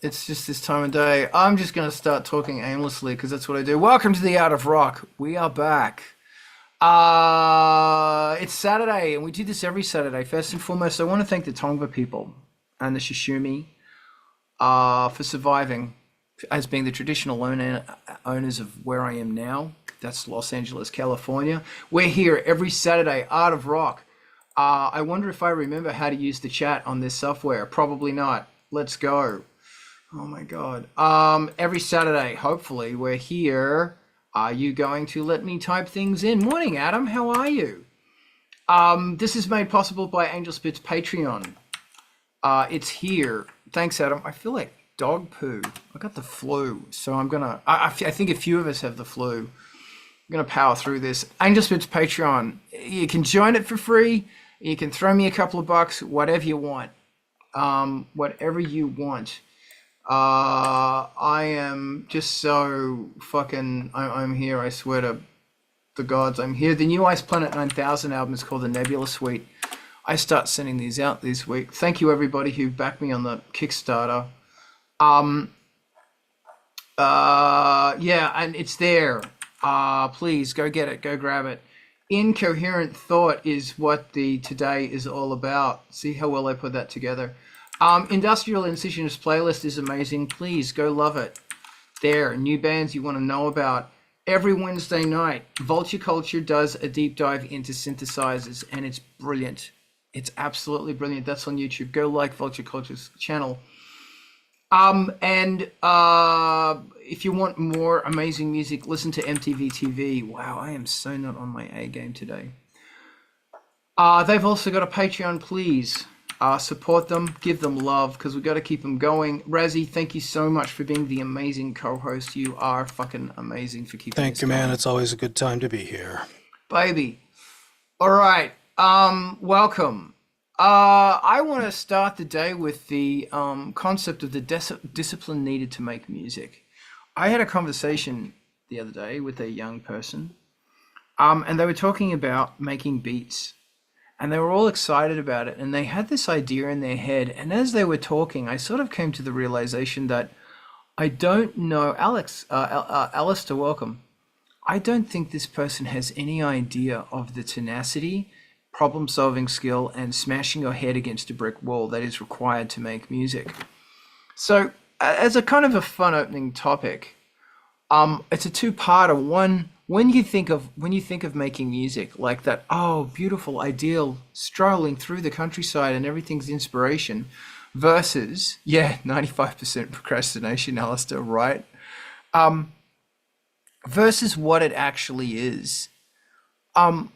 It's just this time of day. I'm just going to start talking aimlessly because that's what I do. Welcome to the Art of Rock. We are back. It's Saturday, and we do this every Saturday. First and foremost, I want to thank the Tongva people and the Shishumi for surviving as being the traditional owners of where I am now. That's Los Angeles, California. We're here every Saturday, Art of Rock. I wonder if I remember how to use the chat on this software. Probably not. Let's go. Oh my God. Every Saturday, hopefully, we're here. Are you going to let me type things in? Morning, Adam. How are you? This is made possible by Angelspit's Patreon. It's here. Thanks, Adam. I feel like dog poo. I got the flu, so I'm gonna. I think a few of us have the flu. I'm gonna power through this. Angelspit's Patreon. You can join it for free. You can throw me a couple of bucks. Whatever you want. Whatever you want. I am just so fucking, I'm here, I swear to the gods, I'm here. The new Ice Planet 9000 album is called the Nebula Suite. I start sending these out this week. Thank you everybody who backed me on the Kickstarter. Yeah, and it's there. Please go get it, go grab it. Incoherent thought is what the today is all about. See how well I put that together. Industrial Incisionist playlist is amazing. Please go love it. There, new bands you want to know about. Every Wednesday night, Vulture Culture does a deep dive into synthesizers, and it's brilliant. It's absolutely brilliant. That's on YouTube. Go like Vulture Culture's channel. If you want more amazing music, listen to MTV TV. Wow, I am so not on my A game today. They've also got a Patreon, please. Support them, give them love, because we've got to keep them going. Razzie, thank you so much for being the amazing co-host. You are fucking amazing for keeping Thank you, man. It's always a good time to be here. Baby. All right. Welcome. I want to start the day with the concept of the discipline needed to make music. I had a conversation the other day with a young person, and they were talking about making beats. And they were all excited about it, and they had this idea in their head. And as they were talking, I sort of came to the realization that I don't know, Alistair, welcome. I don't think this person has any idea of the tenacity, problem-solving skill, and smashing your head against a brick wall that is required to make music. So, as a kind of a fun opening topic, it's a two-parter. One, when you think of making music like that, oh, beautiful, ideal, strolling through the countryside and everything's inspiration, versus, yeah, 95% procrastination, Alistair, right? Versus what it actually is. I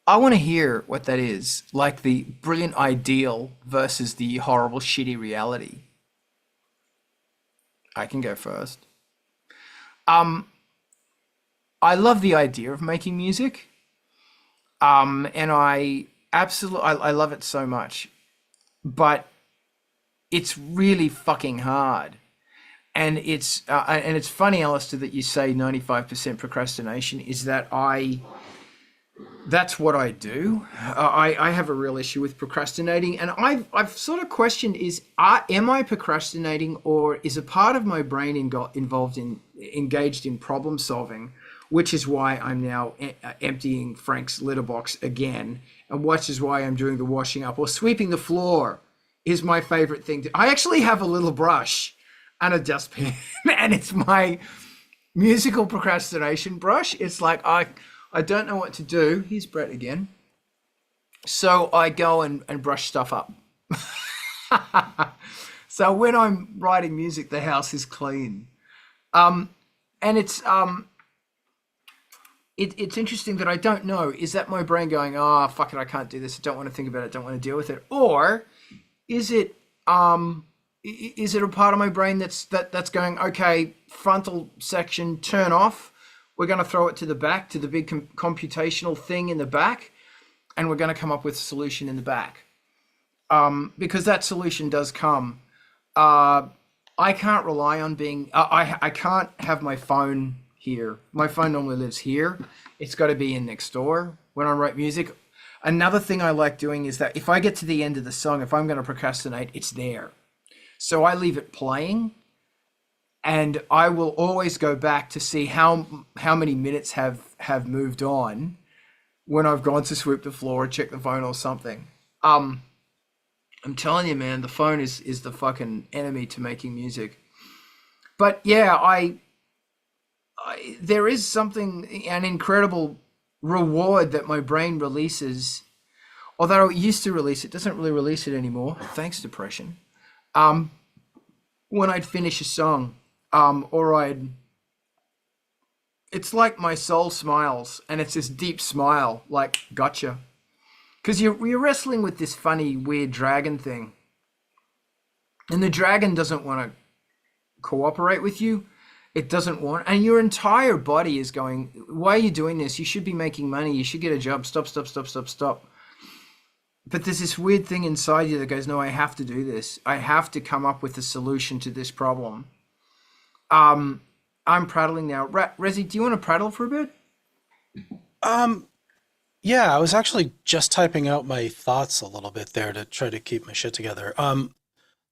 want to hear what that is, like the brilliant ideal versus the horrible, shitty reality. I can go first. I love the idea of making music, and I love it so much, but it's really fucking hard, and it's funny, Alistair, that you say 95% procrastination. Is that that's what I do. I have a real issue with procrastinating, and I've sort of questioned am I procrastinating, or is a part of my brain engaged in problem solving, which is why I'm now emptying Frank's litter box again, and which is why I'm doing the washing up or sweeping the floor is my favorite thing. I actually have a little brush and a dustpan, and it's my musical procrastination brush. It's like I don't know what to do. Here's Brett again. So I go and brush stuff up. So when I'm writing music, the house is clean. And it's interesting that I don't know, is that my brain going, oh, fuck it, I can't do this, I don't want to think about it, don't want to deal with it, or is it a part of my brain that's going, okay, frontal section, turn off, we're going to throw it to the back, to the big computational thing in the back, and we're going to come up with a solution in the back, because that solution does come. I can't rely on being, I can't have my phone here. My phone normally lives here. It's got to be in next door when I write music. Another thing I like doing is that if I get to the end of the song, if I'm going to procrastinate, it's there. So I leave it playing, and I will always go back to see how many minutes have moved on when I've gone to sweep the floor or check the phone or something. Um, I'm telling you, man, the phone is the fucking enemy to making music. But yeah, there is something, an incredible reward that my brain releases. Although it used to release it, doesn't really release it anymore. Thanks, depression. Um, when I'd finish a song, or it's like my soul smiles, and it's this deep smile, like gotcha, because you're wrestling with this funny, weird dragon thing, and the dragon doesn't want to cooperate with you. It doesn't want, and your entire body is going, why are you doing this? You should be making money. You should get a job. Stop, stop, stop, stop, stop. But there's this weird thing inside you that goes, no, I have to do this. I have to come up with a solution to this problem. I'm prattling now. Rezi, do you want to prattle for a bit? Um, yeah, I was actually just typing out my thoughts a little bit there to try to keep my shit together.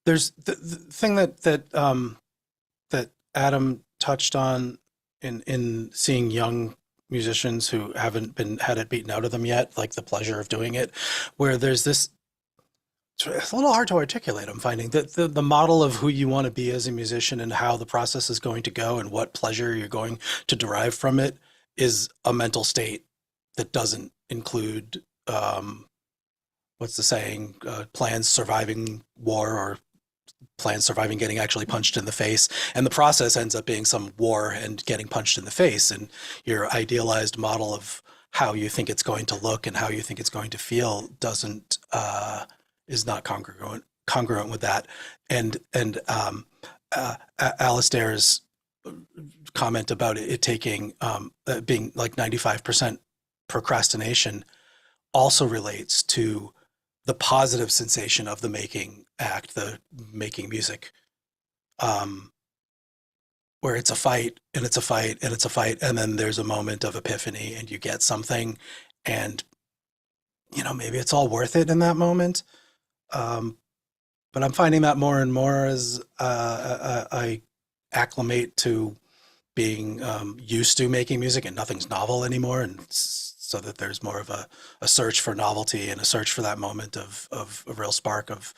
There's the thing that Adam touched on in seeing young musicians who haven't been had it beaten out of them yet, like the pleasure of doing it, where there's this. It's a little hard to articulate. I'm finding that the model of who you want to be as a musician and how the process is going to go and what pleasure you're going to derive from it is a mental state that doesn't include what's the saying? Plans surviving war or plans surviving getting actually punched in the face. And the process ends up being some war and getting punched in the face. And your idealized model of how you think it's going to look and how you think it's going to feel doesn't is not congruent with that. And Alistair's comment about it taking being like 95% procrastination also relates to the positive sensation of the making act, the making music, where it's a fight and it's a fight and it's a fight, and then there's a moment of epiphany and you get something, and maybe it's all worth it in that moment. But I'm finding that more and more as I acclimate to being used to making music and nothing's novel anymore, and so that there's more of a search for novelty and a search for that moment of a real spark of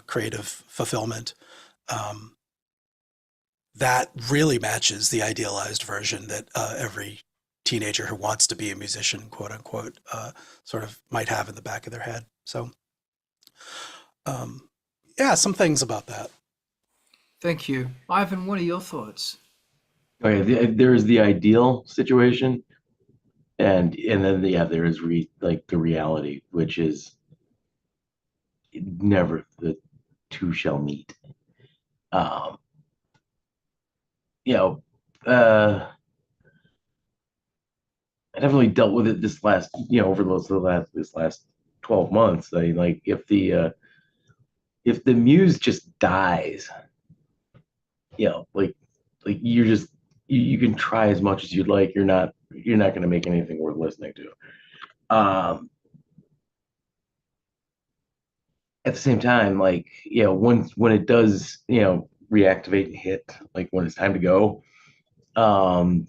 creative fulfillment. That really matches the idealized version that every teenager who wants to be a musician, quote unquote, sort of might have in the back of their head. So, yeah, some things about that. Thank you. Ivan, what are your thoughts? Okay, there's the ideal situation, and then there is like the reality, which is never the two shall meet. Um, you know, I definitely dealt with it this last, over this last 12 months. I mean, like if the muse just dies, like you're just you can try as much as you'd like. You're not going to make anything worth listening to. At the same time, like, when it does, reactivate and hit, like when it's time to go, um,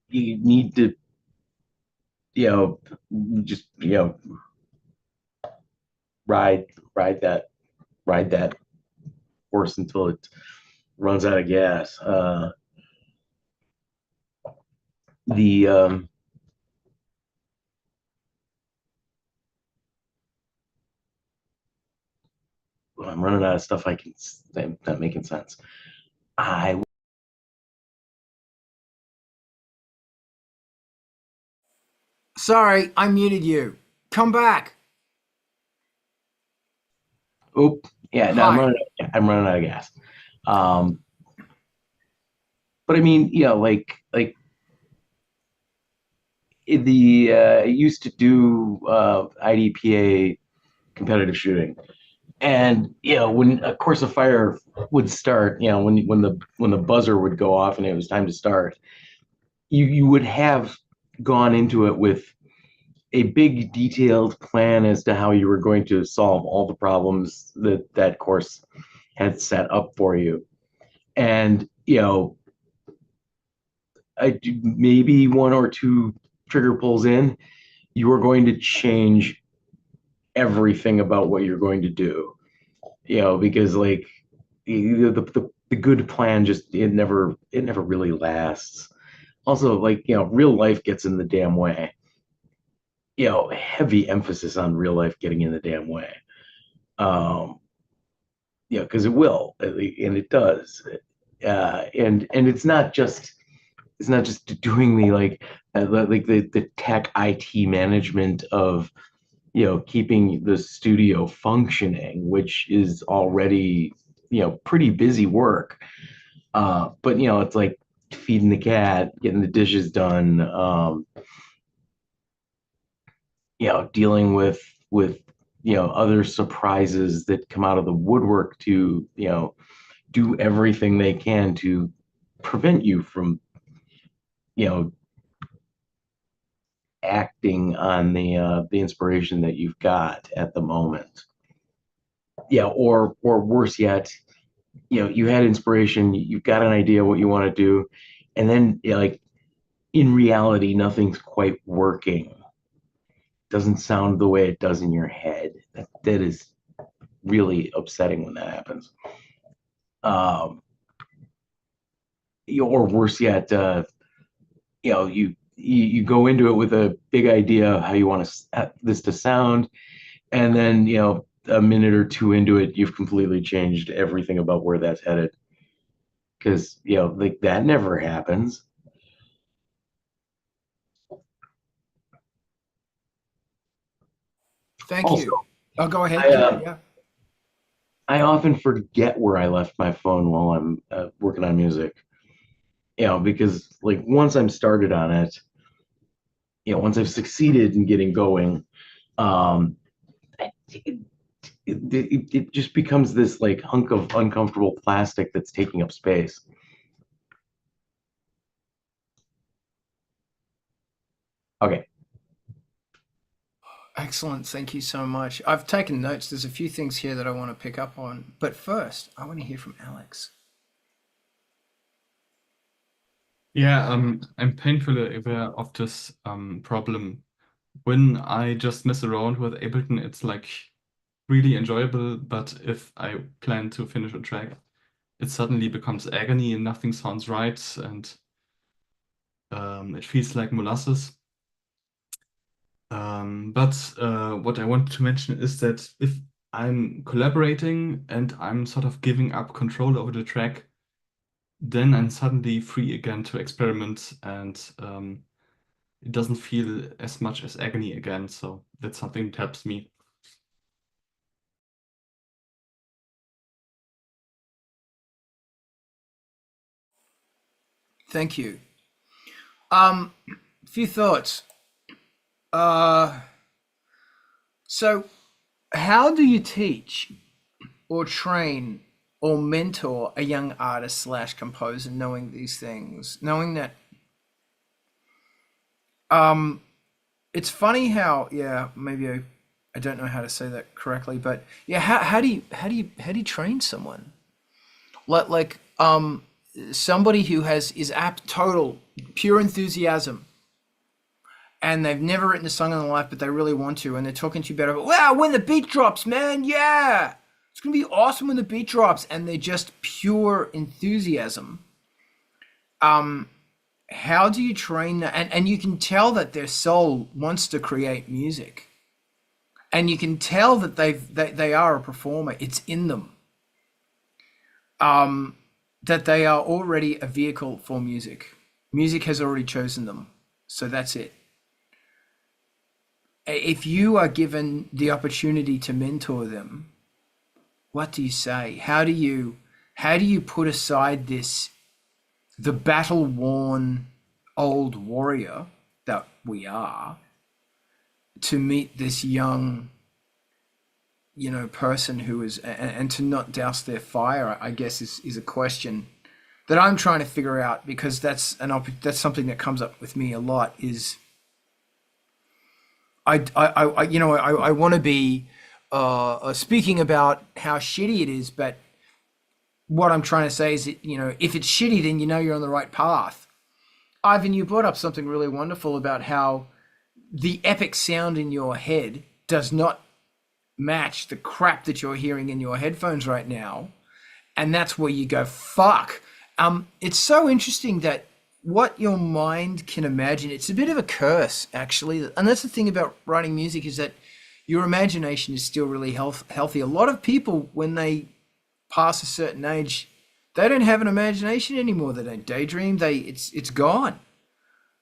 you need to, just, ride, ride that, ride that horse until it runs out of gas. The I'm running out of stuff not making sense. I Sorry, I muted you. Come back. yeah, no, Hi. I'm running out of gas. Um, but I mean, like I used to do IDPA competitive shooting, and when a course of fire would start, when the buzzer would go off and it was time to start, you would have gone into it with a big detailed plan as to how you were going to solve all the problems that that course had set up for you. And, maybe one or two trigger pulls in, you are going to change everything about what you're going to do, because like the good plan just it never really lasts. Also, like, real life gets in the damn way. Heavy emphasis on real life getting in the damn way. Um, because it will, and it does. And it's not just doing the like the tech IT management of keeping the studio functioning, which is already pretty busy work. But it's like feeding the cat, getting the dishes done, dealing with other surprises that come out of the woodwork to do everything they can to prevent you from you know acting on the inspiration that you've got at the moment. Or worse yet, you had inspiration, you've got an idea what you want to do, and then like in reality nothing's quite working. Doesn't sound the way it does in your head. That is really upsetting when that happens. Or worse yet, you go into it with a big idea of how you want this to sound, and then a minute or two into it, you've completely changed everything about where that's headed. Because like that never happens. Thank Also, you. Oh, go ahead. I Yeah. I often forget where I left my phone while I'm working on music. Because like once I'm started on it, once I've succeeded in getting going, um, it, it just becomes this like hunk of uncomfortable plastic that's taking up space. Okay. Excellent. Thank you so much. I've taken notes. There's a few things here that I want to pick up on. But first, I want to hear from Alex. Yeah, I'm painfully aware of this problem. When I just mess around with Ableton, it's like really enjoyable, but if I plan to finish a track, it suddenly becomes agony and nothing sounds right, and it feels like molasses. But what I wanted to mention is that if I'm collaborating and I'm sort of giving up control over the track, then I'm suddenly free again to experiment, and it doesn't feel as much as agony again. So that's something that helps me. Thank you. A few thoughts. So how do you teach or train or mentor a young artist slash composer knowing these things, knowing that it's funny how, yeah, maybe I don't know how to say that correctly, but yeah, how do you train someone like somebody who is apt total pure enthusiasm, and they've never written a song in their life but they really want to, and they're talking to you about, wow, when the beat drops, man, yeah, it's gonna be awesome when the beat drops, and they're just pure enthusiasm. How do you train that? And you can tell that their soul wants to create music, and you can tell that they are a performer. It's in them. That they are already a vehicle for music. Music has already chosen them, so that's it. If you are given the opportunity to mentor them, what do you say? How do you put aside the battle worn old warrior that we are, to meet this young person who is, and to not douse their fire, I guess is a question that I'm trying to figure out, because that's something that comes up with me a lot, is I want to be speaking about how shitty it is, but what I'm trying to say is that, if it's shitty, then you're on the right path. Ivan, you brought up something really wonderful about how the epic sound in your head does not match the crap that you're hearing in your headphones right now. And that's where you go, fuck. It's so interesting that what your mind can imagine, it's a bit of a curse, actually. And that's the thing about writing music, is that your imagination is still really healthy. A lot of people, when they pass a certain age, they don't have an imagination anymore. They don't daydream. It's gone.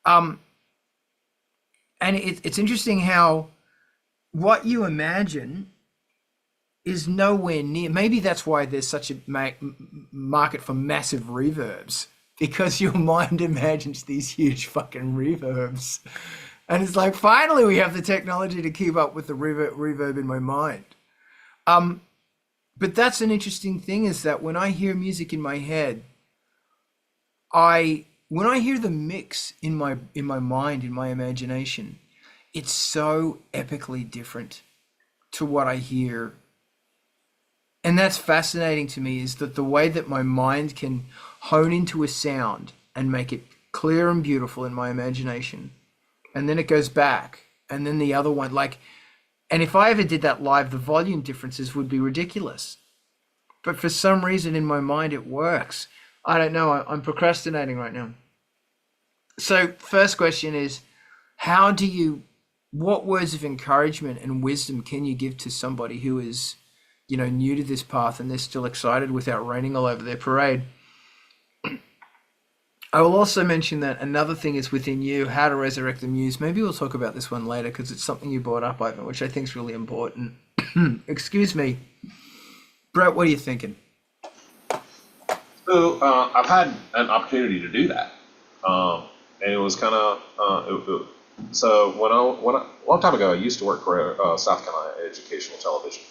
And it's interesting how what you imagine is nowhere near. Maybe that's why there's such a market for massive reverbs, because your mind imagines these huge fucking reverbs, and it's like, finally we have the technology to keep up with the reverb in my mind. But that's an interesting thing, is that when I hear music in my head, when I hear the mix in my mind, in my imagination, it's so epically different to what I hear. And that's fascinating to me, is that the way that my mind can hone into a sound and make it clear and beautiful in my imagination, and then it goes back, and then the other one, and if I ever did that live, the volume differences would be ridiculous. But for some reason in my mind, it works. I don't know. I'm procrastinating right now. So first question is, what words of encouragement and wisdom can you give to somebody who is, new to this path, and they're still excited without raining all over their parade? I will also mention that another thing is within you, how to resurrect the muse. Maybe we'll talk about this one later, because it's something you brought up, Ivan, which I think is really important. Excuse me. Brett, what are you thinking? So I've had an opportunity to do that, and it was kind of so when a long time ago, I used to work for South Carolina Educational Television.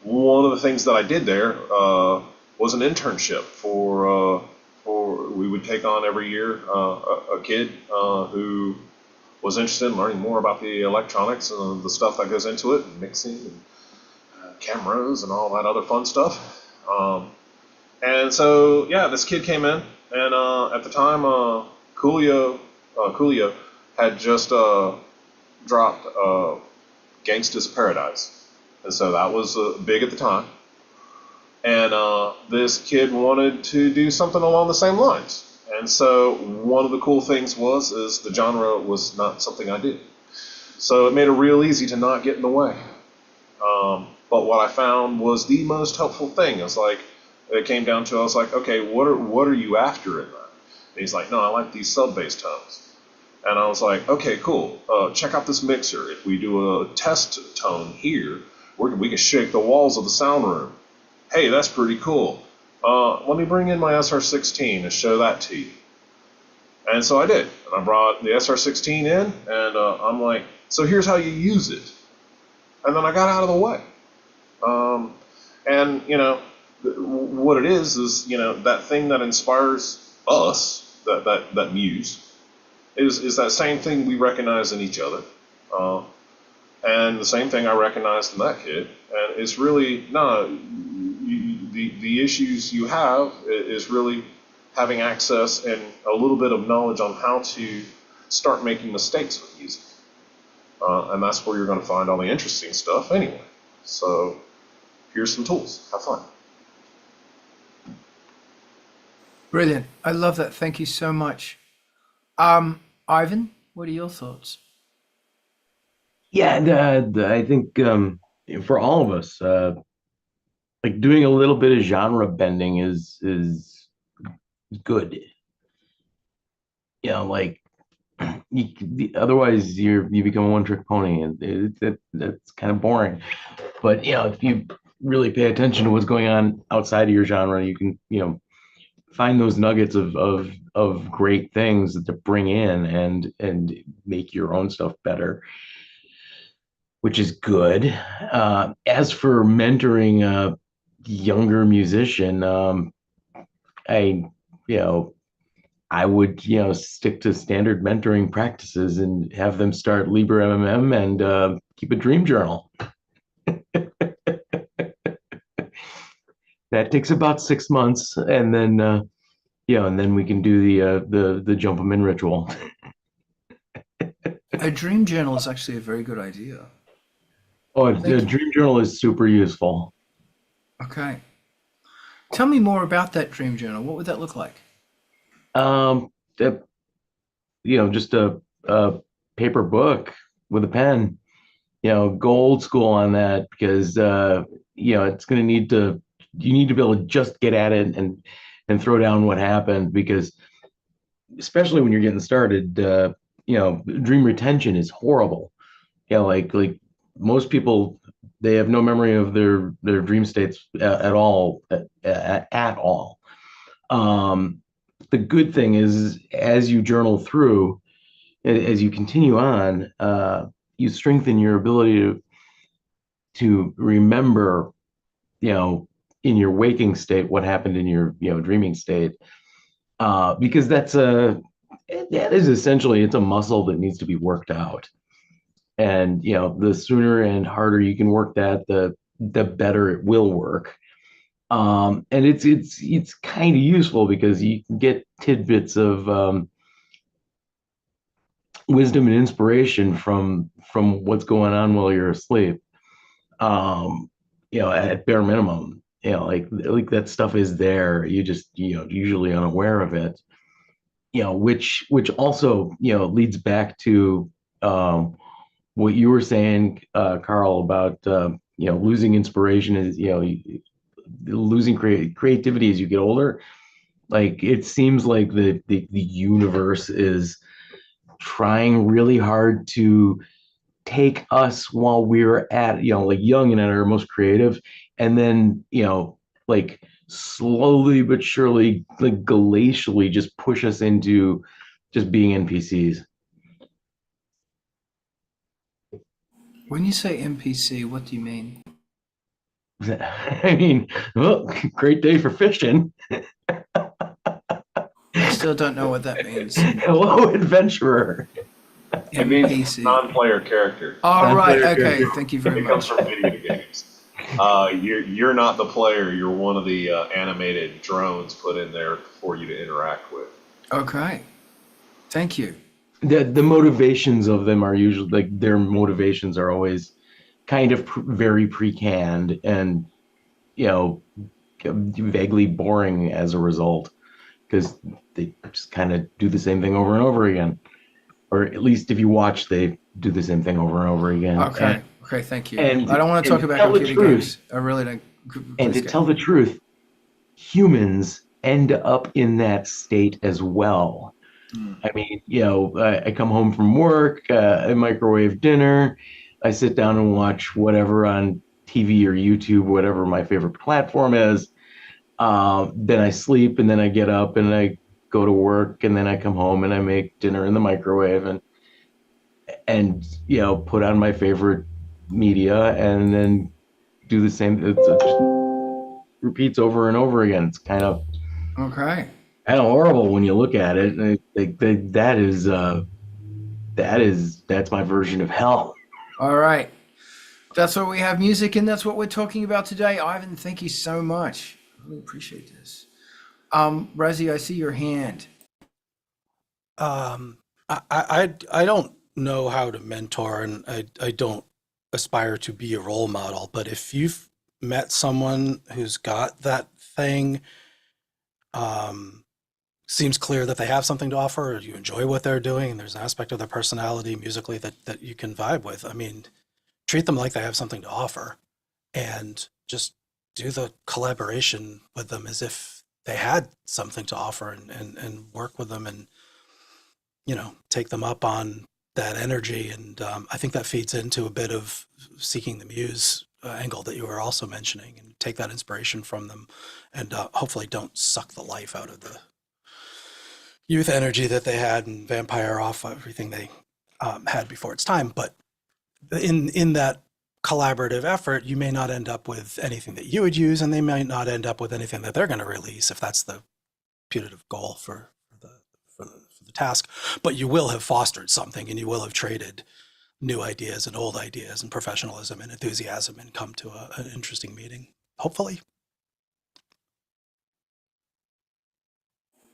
One of the things that I did there was an internship for we would take on every year a kid who was interested in learning more about the electronics and the stuff that goes into it, and mixing and cameras and all that other fun stuff. And so, yeah, this kid came in, and at the time, Coolio had just dropped Gangsta's Paradise. And so that was big at the time. And this kid wanted to do something along the same lines. And so one of the cool things is the genre was not something I did. So it made it real easy to not get in the way. But what I found was the most helpful thing. It's like, it came down to, I was like, okay, what are you after in that? And he's like, no, I like these sub-bass tones. And I was like, okay, cool. Check out this mixer. If we do a test tone here, we can shake the walls of the sound room. Hey, that's pretty cool. Let me bring in my SR16 and show that to you. And so I did. And I brought the SR16 in, and I'm like, so here's how you use it. And then I got out of the way. And, what it is, that thing that inspires us, that muse, is that same thing we recognize in each other. And the same thing I recognized in that kid. And it's really, the issues you have is really having access and a little bit of knowledge on how to start making mistakes with music. And that's where you're going to find all the interesting stuff anyway. So here's some tools. Have fun. Brilliant. I love that. Thank you so much. Ivan, what are your thoughts? Yeah, I think for all of us, like doing a little bit of genre bending is good. Like otherwise you become a one-trick pony, and that's kind of boring. But if you really pay attention to what's going on outside of your genre, you can find those nuggets of great things to bring in and make your own stuff better, which is good. As for mentoring a younger musician, I I would, stick to standard mentoring practices and have them start Libre MMM and keep a dream journal. That takes about 6 months, and then and then we can do the jump them in ritual. A dream journal is actually a very good idea. Oh, the dream journal is super useful. Okay. Tell me more about that dream journal. What would that look like? That, just a paper book with a pen. Go old school on that because it's going to need to. You need to be able to just get at it and throw down what happened, because especially when you're getting started, dream retention is horrible. Like most people, they have no memory of their dream states at all. At all. The good thing is, as you journal through, as you continue on, you strengthen your ability to remember, in your waking state what happened in your dreaming state, because that is essentially, it's a muscle that needs to be worked out. And the sooner and harder you can work that, the better it will work. And it's kind of useful because you can get tidbits of wisdom and inspiration from what's going on while you're asleep. At bare minimum, like that stuff is there. You just usually unaware of it. Which also leads back to what you were saying, Carl, about losing inspiration is losing creativity as you get older. Like, it seems like the universe is trying really hard to take us while we're at like young and at our most creative, and then like slowly but surely, like glacially, just push us into just being NPCs. When you say NPC, what do you mean? I mean, well, great day for fishing. I still don't know what that means. Hello, adventurer. It means NPC. non-player character. All right. Non-player Okay. character. Thank you very It comes much. from video games. You're not the player. You're one of the animated drones put in there for you to interact with. Okay. Thank you. The motivations of them are usually, like, their motivations are always kind of very pre-canned and vaguely boring as a result, because they just kind of do the same thing over and over again. Or at least if you watch, they do the same thing over and over again. Okay. Okay. Thank you. and- I don't want to talk and about tell the computer truth. games. I really don't. And to Please go. tell the truth, humans end up in that state as well. I mean, I come home from work, I microwave dinner, I sit down and watch whatever on TV or YouTube, whatever my favorite platform is. Then I sleep, and then I get up and I go to work, and then I come home and I make dinner in the microwave and put on my favorite media, and then do the same. It just repeats over and over again. It's kind of Okay. horrible when you look at it. That's my version of hell. All right. That's what we have music, and that's what we're talking about today. Ivan, thank you so much. I really appreciate this. Razi, I see your hand. I don't know how to mentor, and I don't aspire to be a role model, but if you've met someone who's got that thing, seems clear that they have something to offer, or you enjoy what they're doing, and there's an aspect of their personality musically that you can vibe with. I mean, treat them like they have something to offer, and just do the collaboration with them as if they had something to offer, and work with them, and take them up on that energy. And I think that feeds into a bit of seeking the muse angle that you were also mentioning, and take that inspiration from them, and hopefully don't suck the life out of the youth energy that they had and vampire off everything they had before its time. But in that collaborative effort, you may not end up with anything that you would use, and they might not end up with anything that they're going to release, if that's the putative goal for task, but you will have fostered something, and you will have traded new ideas and old ideas and professionalism and enthusiasm and come to an interesting meeting, hopefully.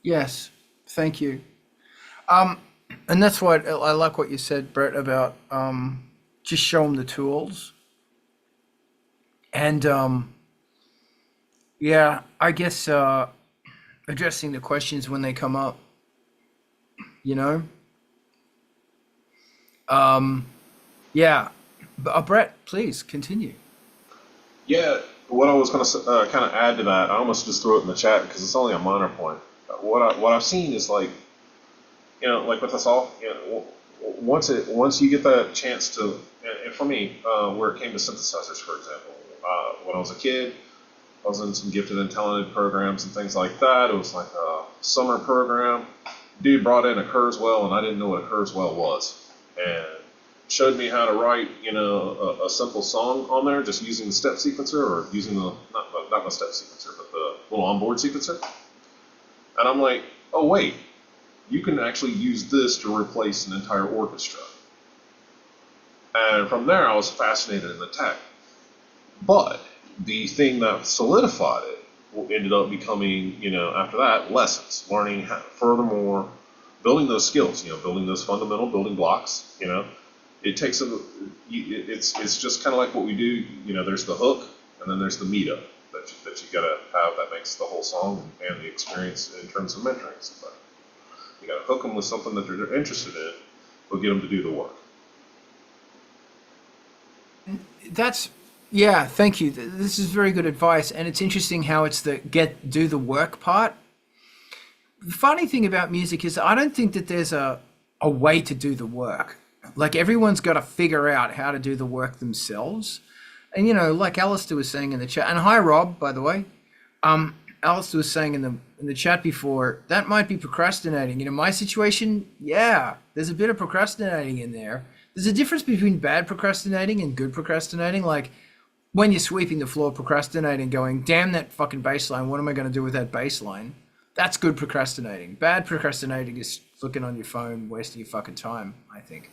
Yes, thank you. And that's what I like what you said, Brett, about just show them the tools. And yeah, I guess addressing the questions when they come up, you know? Yeah, Brett, please continue. Yeah, what I was going to kind of add to that, I almost just threw it in the chat because it's only a minor point. What I've seen is like, you know, like with us all, you know, once you get that chance to, and for me, where it came to synthesizers, for example, when I was a kid, I was in some gifted and talented programs and things like that. It was like a summer program. Dude brought in a Kurzweil, and I didn't know what a Kurzweil was, and showed me how to write, you know, a simple song on there, just using the step sequencer or using the not the step sequencer, but the little onboard sequencer. And I'm like, oh wait, you can actually use this to replace an entire orchestra. And from there, I was fascinated in the tech. But the thing that solidified it ended up becoming, you know, after that, lessons, learning how, furthermore, building those skills, you know, building those fundamental building blocks, you know. It takes it's just kind of like what we do, you know, there's the hook and then there's the meat-up that you gotta have that makes the whole song and the experience in terms of mentoring somebody. You gotta hook them with something that they're interested in, but get them to do the work. Yeah, thank you. This is very good advice, and it's interesting how it's the do the work part. The funny thing about music is I don't think that there's a way to do the work. Like everyone's got to figure out how to do the work themselves. And you know, like Alistair was saying in the chat, and hi Rob, by the way. Alistair was saying in the chat before, that might be procrastinating. You know, my situation, yeah, there's a bit of procrastinating in there. There's a difference between bad procrastinating and good procrastinating. Like when you're sweeping the floor procrastinating, going, damn that fucking bass line, what am I going to do with that bass line? That's good procrastinating. Bad procrastinating is looking on your phone, wasting your fucking time, I think.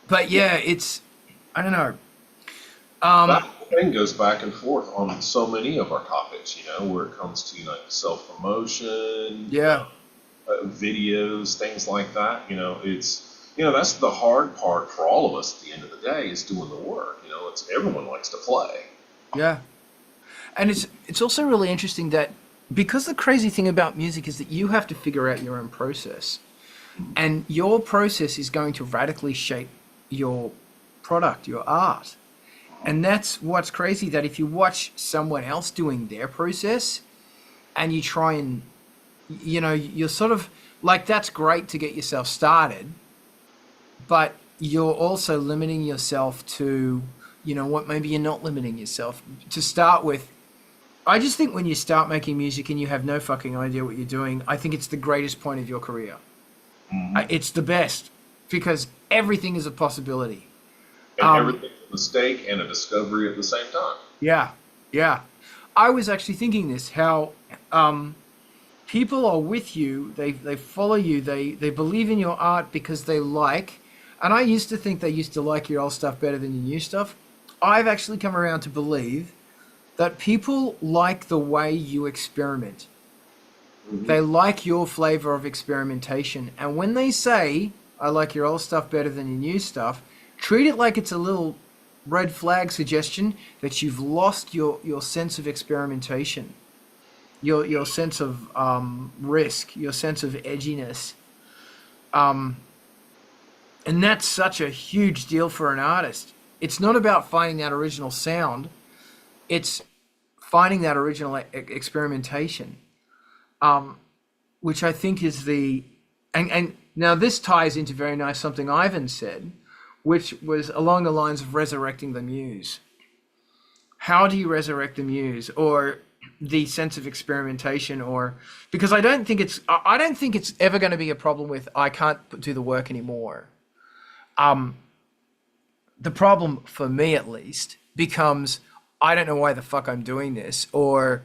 But yeah, it's, I don't know. That thing goes back and forth on so many of our topics, you know, where it comes to like self-promotion, Yeah. Videos, things like that. You know, it's, you know, that's the hard part for all of us at the end of the day is doing the work. You know, it's everyone likes to play. Yeah. And it's also really interesting that because the crazy thing about music is that you have to figure out your own process. And your process is going to radically shape your product, your art. And that's what's crazy, that if you watch someone else doing their process and you try and, you know, you're sort of like, that's great to get yourself started, but you're also limiting yourself to, you know what, maybe you're not limiting yourself to start with. I just think when you start making music and you have no fucking idea what you're doing, I think it's the greatest point of your career. It's the best because everything is a possibility. And everything's a mistake and a discovery at the same time. Yeah, yeah. I was actually thinking this, how people are with you, they follow you, they believe in your art because they like, and I used to think they used to like your old stuff better than your new stuff. I've actually come around to believe that people like the way you experiment. They like your flavor of experimentation. And when they say, I like your old stuff better than your new stuff, treat it like it's a little red flag suggestion that you've lost your sense of experimentation, your sense of risk, your sense of edginess. And that's such a huge deal for an artist. It's not about finding that original sound. It's finding that original experimentation. Which I think is and now this ties into very nice something Ivan said, which was along the lines of resurrecting the muse. How do you resurrect the muse, or the sense of experimentation? Or because I don't think it's ever going to be a problem with I can't do the work anymore. The problem for me at least becomes I don't know why the fuck I'm doing this, or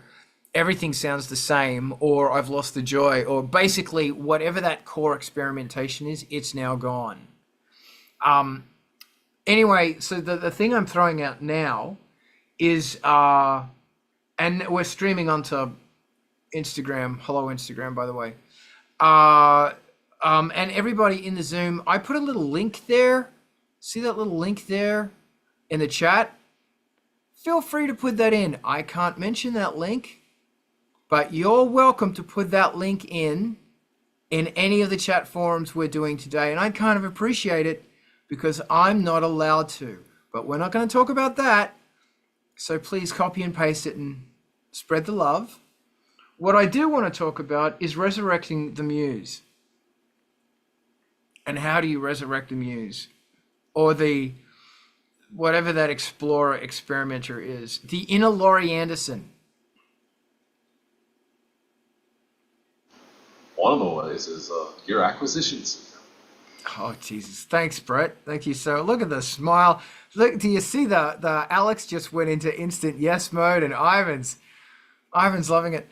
everything sounds the same, or I've lost the joy, or basically whatever that core experimentation is, it's now gone. Anyway, so the thing I'm throwing out now is, and we're streaming onto Instagram. Hello, Instagram, by the way. And everybody in the Zoom, I put a little link there. See that little link there in the chat? Feel free to put that in. I can't mention that link, but you're welcome to put that link in any of the chat forums we're doing today. And I kind of appreciate it because I'm not allowed to. But we're not going to talk about that. So please copy and paste it and spread the love. What I do want to talk about is resurrecting the muse. And how do you resurrect the muse? Or the, whatever that explorer, experimenter is. The inner Laurie Anderson. One of the ways is your acquisitions. Oh, Jesus. Thanks, Brett. Thank you. So look at the smile. Look, do you see the Alex just went into instant yes mode, and Ivan's loving it.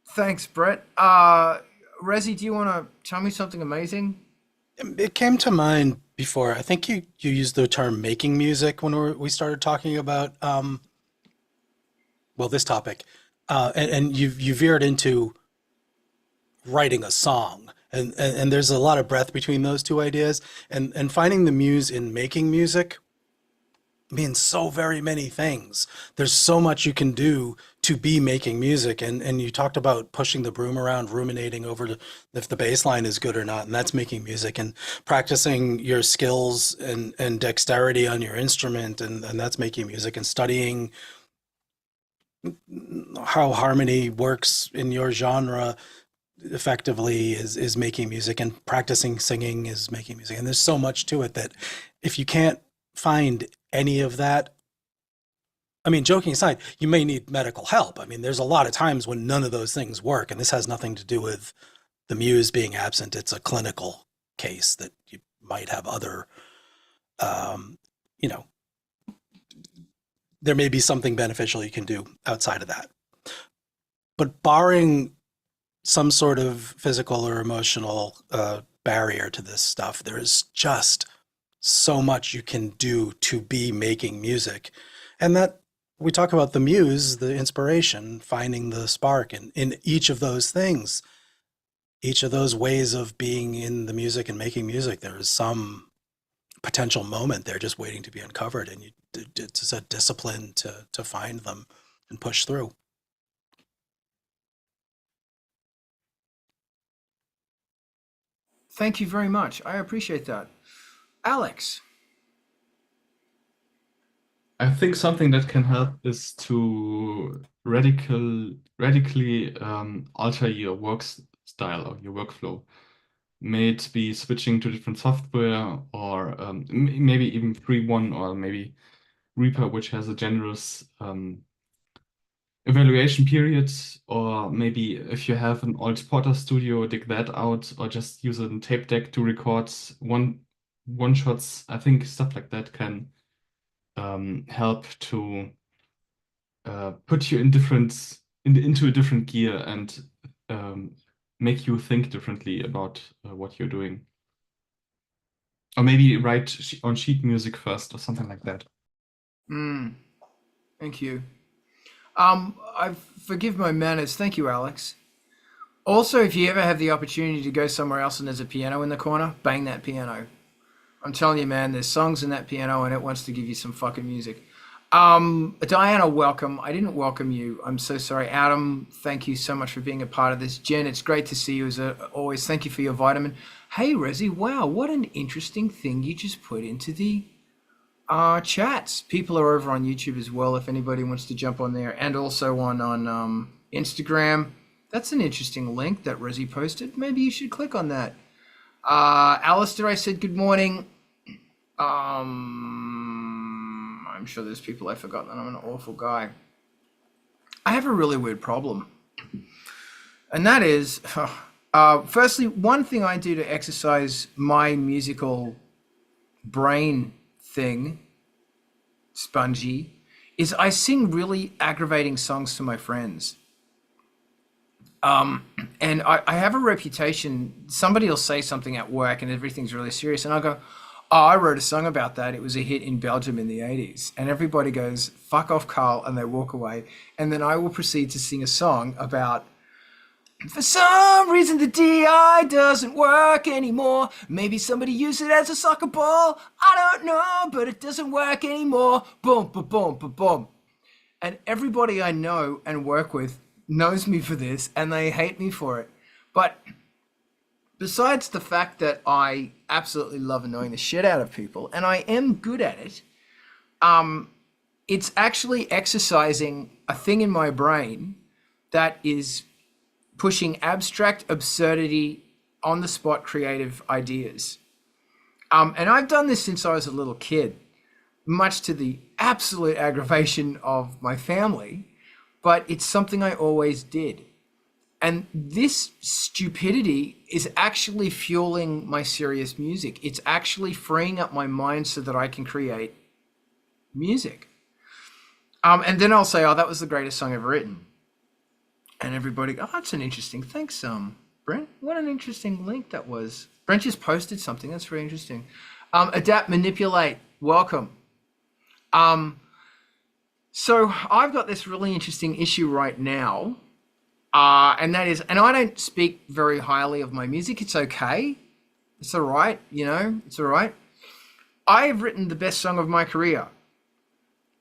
Thanks, Brett. Rezi, do you want to tell me something amazing? It came to mind before. I think you used the term making music when we started talking about this topic, and you veered into writing a song, and there's a lot of breadth between those two ideas, and finding the muse in making music means so very many things. There's so much you can do to be making music, and you talked about pushing the broom around, ruminating over if the bass line is good or not, and that's making music, and practicing your skills and dexterity on your instrument, and that's making music, and studying how harmony works in your genre effectively is making music, and practicing singing is making music. And there's so much to it that if you can't find any of that, I mean, joking aside, you may need medical help. I mean, there's a lot of times when none of those things work, and this has nothing to do with the muse being absent. It's a clinical case that you might have other, there may be something beneficial you can do outside of that. But barring some sort of physical or emotional barrier to this stuff, there is just so much you can do to be making music. And that we talk about the muse, the inspiration, finding the spark, and in each of those things, each of those ways of being in the music and making music, there is some potential moment there just waiting to be uncovered, and it's a discipline to find them and push through. Thank you very much. I appreciate that. Alex. I think something that can help is to radically alter your work style or your workflow. May it be switching to different software, or maybe even free one, or maybe Reaper, which has a generous evaluation period, or maybe if you have an old Porter Studio, dig that out, or just use a tape deck to record one shots. I think stuff like that can help to put you into a different gear, and make you think differently about what you're doing. Or maybe write on sheet music first, or something like that. Thank you. I forgive my manners. Thank you, Alex. Also, if you ever have the opportunity to go somewhere else and there's a piano in the corner, bang that piano. I'm telling you, man, there's songs in that piano and it wants to give you some fucking music. Diana, welcome. I didn't welcome you. I'm so sorry. Adam, thank you so much for being a part of this. Jen, it's great to see you as always. Thank you for your vitamin. Hey, Rezi, wow, what an interesting thing you just put into the chats. People are over on YouTube as well, if anybody wants to jump on there, and also on Instagram. That's an interesting link that Rezi posted. Maybe you should click on that. Alistair, I said good morning. I'm sure there's people I forgot that I'm an awful guy. I have a really weird problem, and that is, firstly, one thing I do to exercise my musical brain thing, spongy, is I sing really aggravating songs to my friends. And I have a reputation. Somebody will say something at work and everything's really serious. And I'll go, oh, I wrote a song about that. It was a hit in Belgium in the 80s. And everybody goes, fuck off, Carl. And they walk away. And then I will proceed to sing a song about, for some reason the DI doesn't work anymore. Maybe somebody used it as a soccer ball. I don't know, but it doesn't work anymore. Boom, boom, boom, boom, boom. And everybody I know and work with knows me for this, and they hate me for it. But besides the fact that I absolutely love annoying the shit out of people, and I am good at it, it's actually exercising a thing in my brain that is pushing abstract absurdity on the spot creative ideas. And I've done this since I was a little kid, much to the absolute aggravation of my family, but it's something I always did. And this stupidity is actually fueling my serious music. It's actually freeing up my mind so that I can create music. And then I'll say, oh, that was the greatest song ever written. And everybody go, oh, that's an interesting, thanks, Brent. What an interesting link that was. Brent just posted something, that's very interesting. Adapt, manipulate, welcome. So I've got this really interesting issue right now, and that is, and I don't speak very highly of my music. It's okay. It's all right. It's all right. I've written the best song of my career,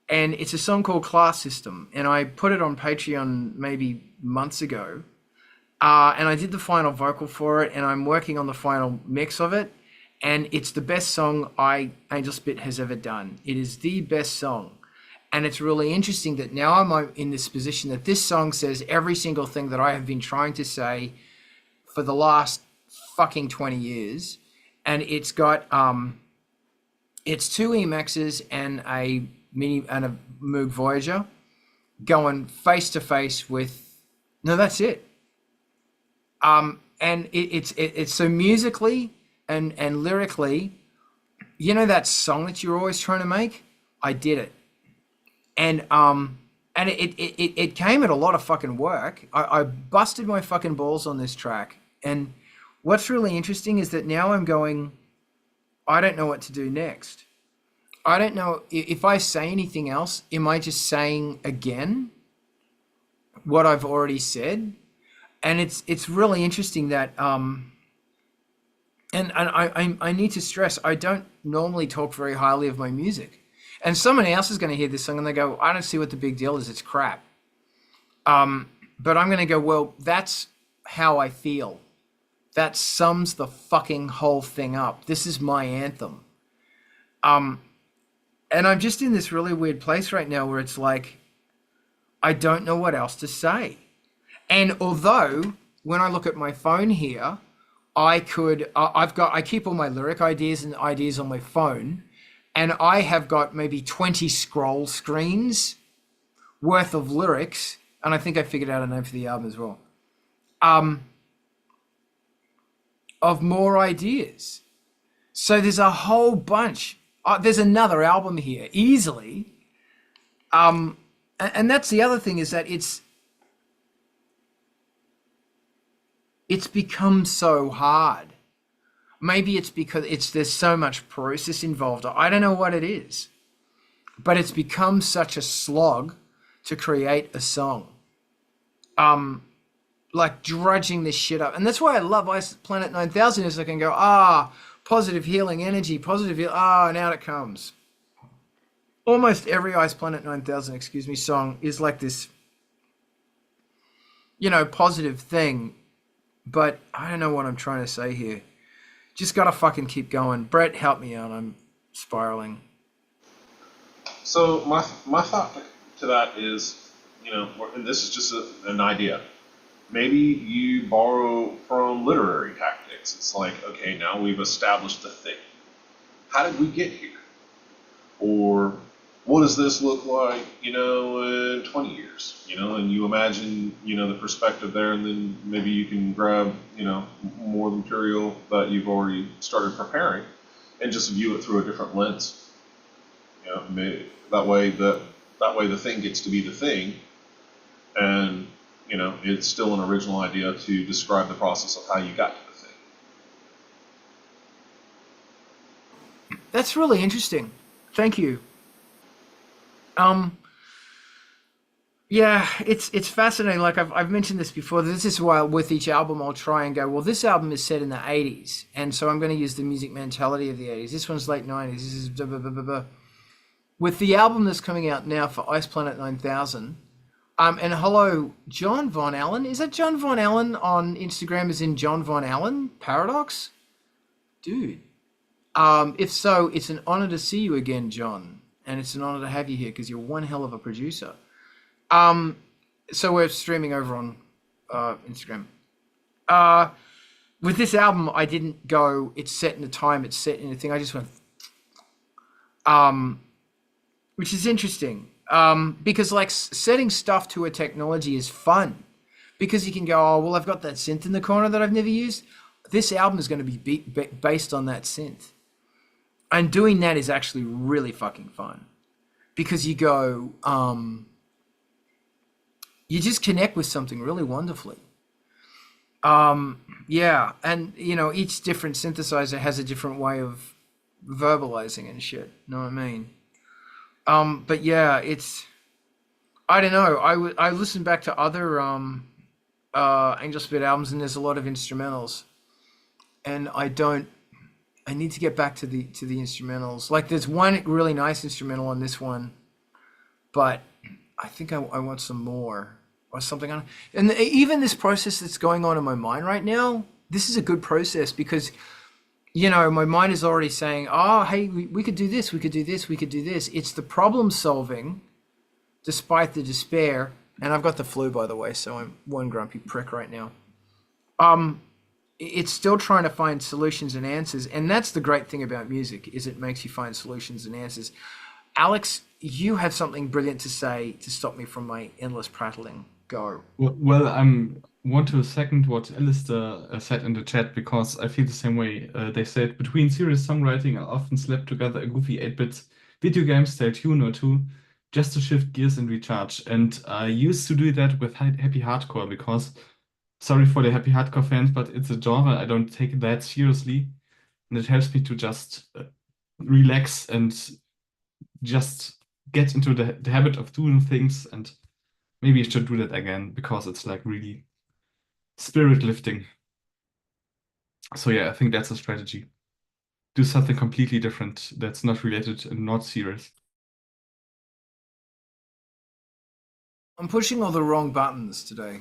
and it's a song called Class System, and I put it on Patreon maybe months ago, and I did the final vocal for it, and I'm working on the final mix of it, and it's the best song Angelspit has ever done. It is the best song. And it's really interesting that now I'm in this position that this song says every single thing that I have been trying to say for the last fucking 20 years. And it's got, it's 2 Emaxes and a Moog Voyager going face to face with, no, that's it. And it's so musically and lyrically, that song that you're always trying to make, I did it. And it came at a lot of fucking work. I busted my fucking balls on this track. And what's really interesting is that now I'm going, I don't know what to do next. I don't know if I say anything else, am I just saying again what I've already said? And it's really interesting that and I need to stress, I don't normally talk very highly of my music. And someone else is going to hear this song and they go, I don't see what the big deal is. It's crap. But I'm going to go, well, that's how I feel. That sums the fucking whole thing up. This is my anthem. And I'm just in this really weird place right now where it's like, I don't know what else to say. And although when I look at my phone here, I keep all my lyric ideas and ideas on my phone. And I have got maybe 20 scroll screens worth of lyrics. And I think I figured out a name for the album as well. Of more ideas. So there's a whole bunch. There's another album here, easily. And that's the other thing, is that it's become so hard. Maybe it's because there's so much process involved. I don't know what it is, but it's become such a slog to create a song. Like drudging this shit up. And that's why I love Ice Planet 9000, is I can go, positive healing energy, now it comes. Almost every Ice Planet 9000, song is like this, positive thing. But I don't know what I'm trying to say here. Just gotta fucking keep going. Brett, help me out. I'm spiraling. So my thought to that is, and this is just an idea. Maybe you borrow from literary tactics. It's like, okay, now we've established the thing. How did we get here? Or what does this look like, in 20 years? And you imagine, the perspective there, and then maybe you can grab, more material that you've already started preparing and just view it through a different lens. Maybe that way that That way the thing gets to be the thing, and it's still an original idea to describe the process of how you got to the thing. That's really interesting. Thank you. Yeah, it's fascinating. Like I've mentioned this before. This is why with each album I'll try and go, well, this album is set in the 80s, and so I'm going to use the music mentality of the 80s. This one's late 90s. This is blah, blah, blah, blah, blah. With the album that's coming out now for Ice Planet 9000, and hello, John Von Allen. Is that John Von Allen on Instagram? As in John Von Allen Paradox, dude. If so, it's an honor to see you again, John, and it's an honor to have you here because you're one hell of a producer. So we're streaming over on Instagram. With this album, I didn't go, it's set in a time, it's set in a thing. I just went, which is interesting. Because like setting stuff to a technology is fun because you can go, oh, well, I've got that synth in the corner that I've never used. This album is going to be based on that synth. And doing that is actually really fucking fun because you go, you just connect with something really wonderfully. Yeah. And each different synthesizer has a different way of verbalizing and shit. Know what I mean? But yeah, I don't know. I listened back to other, Angelspit albums and there's a lot of instrumentals and I need to get back to the instrumentals. Like there's one really nice instrumental on this one, but I think I want some more or something on. And even this process that's going on in my mind right now, this is a good process because, my mind is already saying, oh, hey, we could do this, we could do this, we could do this. It's the problem solving despite the despair. And I've got the flu, by the way, so I'm one grumpy prick right now. It's still trying to find solutions and answers. And that's the great thing about music is it makes you find solutions and answers. Alex, you have something brilliant to say to stop me from my endless prattling. Go. Well, want to second what Alistair said in the chat because I feel the same way. They said between serious songwriting, I often slap together a goofy 8-bit video game style tune or two just to shift gears and recharge. And I used to do that with happy hardcore because, sorry for the happy hardcore fans, but it's a genre I don't take that seriously. And it helps me to just relax and just get into the habit of doing things. And maybe I should do that again because it's like really spirit lifting. So yeah, I think that's a strategy. Do something completely different that's not related and not serious. I'm pushing all the wrong buttons today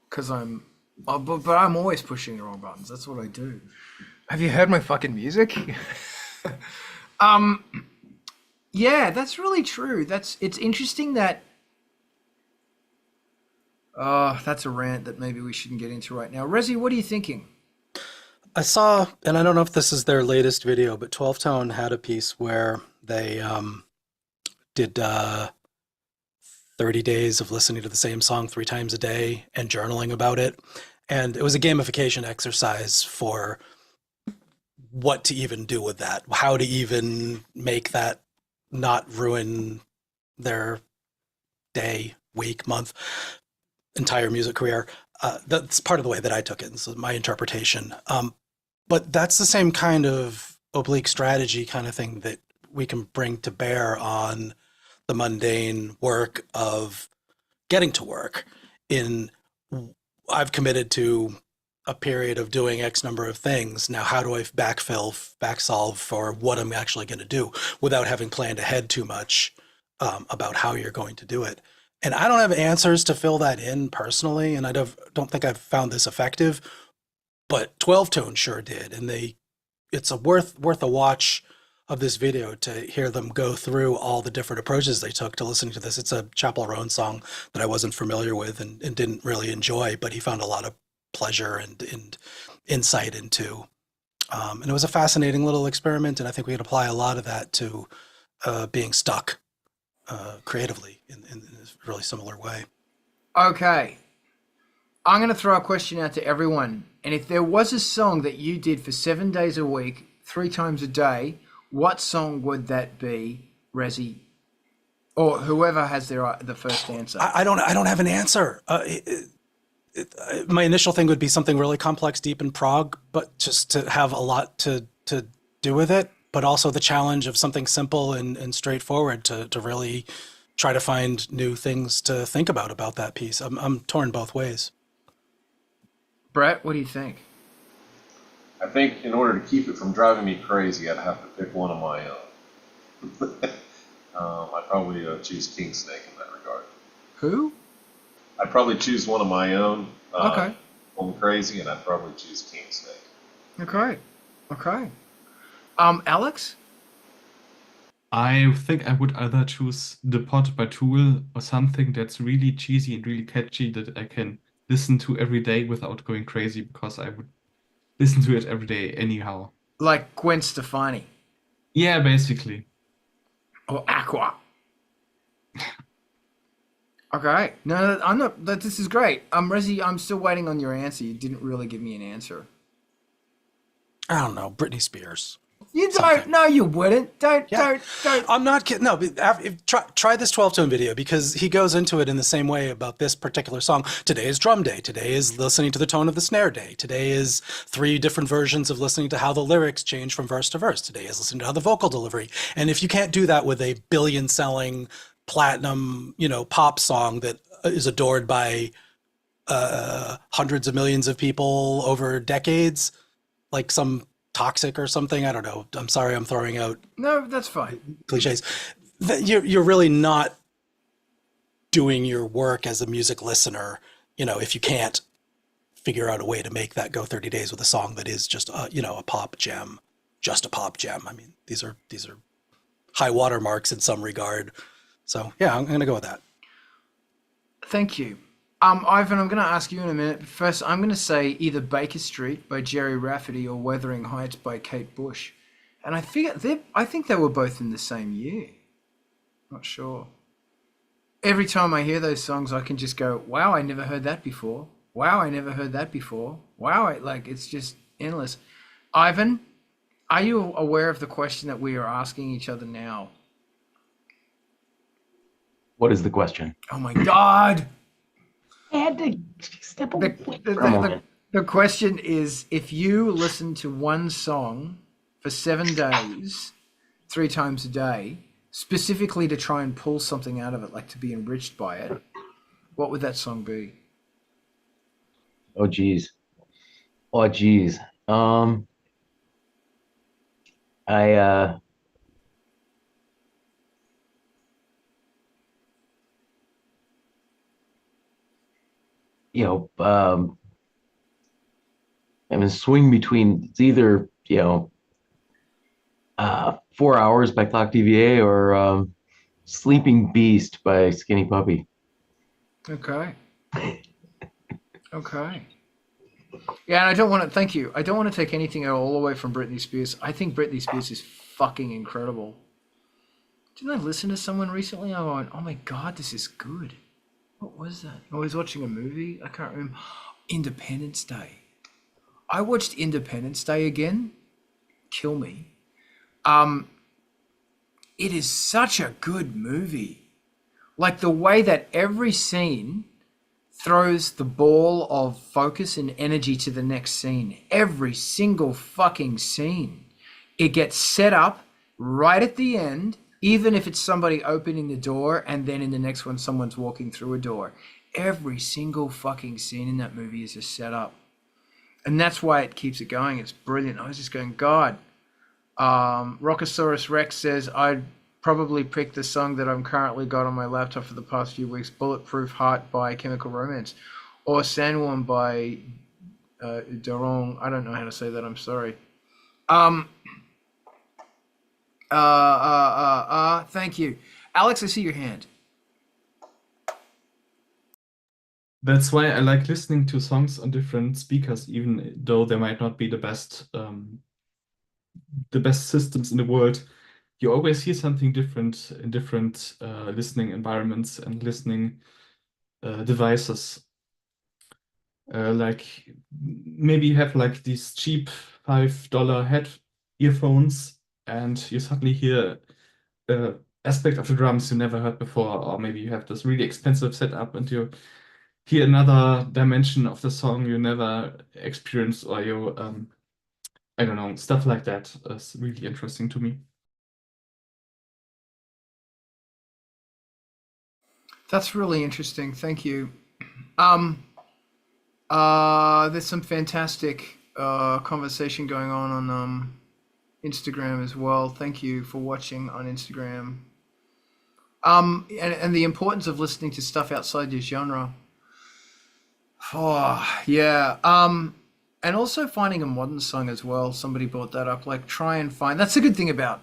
because but I'm always pushing the wrong buttons. That's what I do. Have you heard my fucking music? Yeah, that's really true. It's interesting that that's a rant that maybe we shouldn't get into right now. Rezi, what are you thinking? I saw, and I don't know if this is their latest video, but 12 Tone had a piece where they did 30 days of listening to the same song 3 times a day and journaling about it. And it was a gamification exercise for what to even do with that, how to even make that not ruin their day, week, month, entire music career. That's part of the way that I took it. So my interpretation. But that's the same kind of oblique strategy kind of thing that we can bring to bear on the mundane work of getting to work. I've committed to a period of doing X number of things. Now, how do I back solve for what I'm actually going to do without having planned ahead too much about how you're going to do it? And I don't have answers to fill that in personally, and I don't think I've found this effective, but 12 Tone sure did. And it's worth a watch of this video to hear them go through all the different approaches they took to listening to this. It's a Chapel Roan song that I wasn't familiar with and didn't really enjoy, but he found a lot of pleasure and insight into. And it was a fascinating little experiment, and I think we could apply a lot of that to being stuck creatively in a really similar way. Okay. I'm going to throw a question out to everyone. And if there was a song that you did for 7 days a week, 3 times a day, what song would that be, Rezi? Or whoever has the first answer. I don't have an answer. My initial thing would be something really complex, deep in prog, but just to have a lot to do with it. But also the challenge of something simple and straightforward to really try to find new things to think about that piece. I'm torn both ways. Brett, what do you think? I think in order to keep it from driving me crazy, I'd have to pick one of my own. I'd probably choose King Snake in that regard. Who? I'd probably choose one of my own. Okay. I'm crazy, and I'd probably choose King Snake. Okay. Alex? I think I would either choose Depart by Tool or something that's really cheesy and really catchy that I can listen to every day without going crazy, because I would listen to it every day anyhow. Like Gwen Stefani Yeah, basically. or Aqua? Okay. No, I'm not. This is great. Rezi, I'm still waiting on your answer. You didn't really give me an answer. I don't know, Britney Spears. You don't. No, you wouldn't. Don't. I'm not kidding. No, but try this 12-tone video, because he goes into it in the same way about this particular song. Today is drum day. Today is listening to the tone of the snare day. Today is 3 different versions of listening to how the lyrics change from verse to verse. Today is listening to how the vocal delivery. And if you can't do that with a billion-selling platinum, pop song that is adored by hundreds of millions of people over decades, like some Toxic or something, I don't know. I'm sorry, I'm throwing out No, that's fine. cliches. You're really not doing your work as a music listener, if you can't figure out a way to make that go 30 days with a song that is just a pop gem, just a pop gem. I mean, these are high water marks in some regard. So yeah, I'm gonna go with that. Thank you. Ivan, I'm going to ask you in a minute. First, I'm going to say either Baker Street by Jerry Rafferty or Wuthering Heights by Kate Bush. And I think they were both in the same year. Not sure. Every time I hear those songs, I can just go, wow, I never heard that before. Wow, I never heard that before. Wow, it's just endless. Ivan, are you aware of the question that we are asking each other now? What is the question? Oh my God! I had to step away for a moment. The question is, if you listen to one song for 7 days, 3 times a day, specifically to try and pull something out of it, like to be enriched by it, what would that song be? Oh geez. I'm in swing between, it's either 4 Hours by Clock DVA or Sleeping Beast by Skinny Puppy. Okay. Yeah, and I don't want to, thank you. I don't want to take anything all away from Britney Spears. I think Britney Spears is fucking incredible. Didn't I listen to someone recently? I went, oh my God, this is good. What was that? I was watching a movie. I can't remember. Independence Day. I watched Independence Day again. Kill me. It is such a good movie. Like the way that every scene throws the ball of focus and energy to the next scene. Every single fucking scene. It gets set up right at the end, even if it's somebody opening the door and then in the next one someone's walking through a door. Every single fucking scene in that movie is a setup. And that's why it keeps it going. It's brilliant. I was just going, God. Rockosaurus Rex says, I'd probably pick the song that I'm currently got on my laptop for the past few weeks, Bulletproof Heart by Chemical Romance, or Sandworm by Dorong. I don't know how to say that. I'm sorry. Thank you. Alex, I see your hand. That's why I like listening to songs on different speakers, even though they might not be the best systems in the world. You always hear something different in different listening environments and listening devices. Like maybe you have like these cheap $5 earphones, and you suddenly hear aspect of the drums you never heard before, or maybe you have this really expensive setup and you hear another dimension of the song you never experienced, or you I don't know, stuff like that is really interesting to me. That's really interesting. Thank you. There's some fantastic conversation going on Instagram as well. Thank you for watching on Instagram. And the importance of listening to stuff outside your genre. Oh, yeah. And also finding a modern song as well. Somebody brought that up. Like, try and find. That's a good thing about.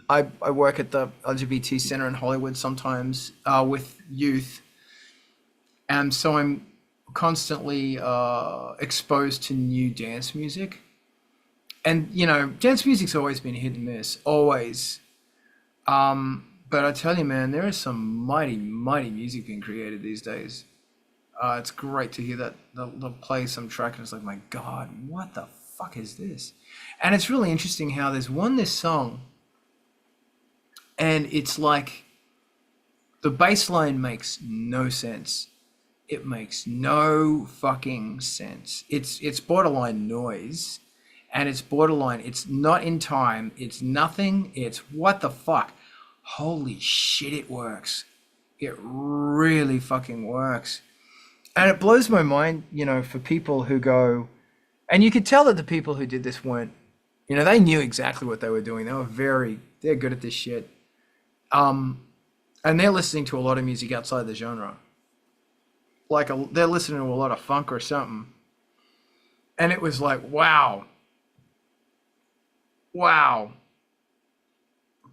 I work at the LGBT Center in Hollywood sometimes with youth, and so I'm constantly exposed to new dance music. And you know, dance music's always been hit and miss, always. But I tell you, man, there is some mighty, mighty music being created these days. It's great to hear that they'll play some track and it's like, my God, what the fuck is this? And it's really interesting how there's this song, and it's like the bass line makes no sense. It makes no fucking sense. It's borderline noise, and it's borderline. It's not in time. It's nothing. It's what the fuck. Holy shit! It works. It really fucking works. And it blows my mind, you know, for people who go, and you could tell that the people who did this weren't, you know, they knew exactly what they were doing. They're good at this shit. And they're listening to a lot of music outside the genre. Like they're listening to a lot of funk or something. And it was like, wow. Wow.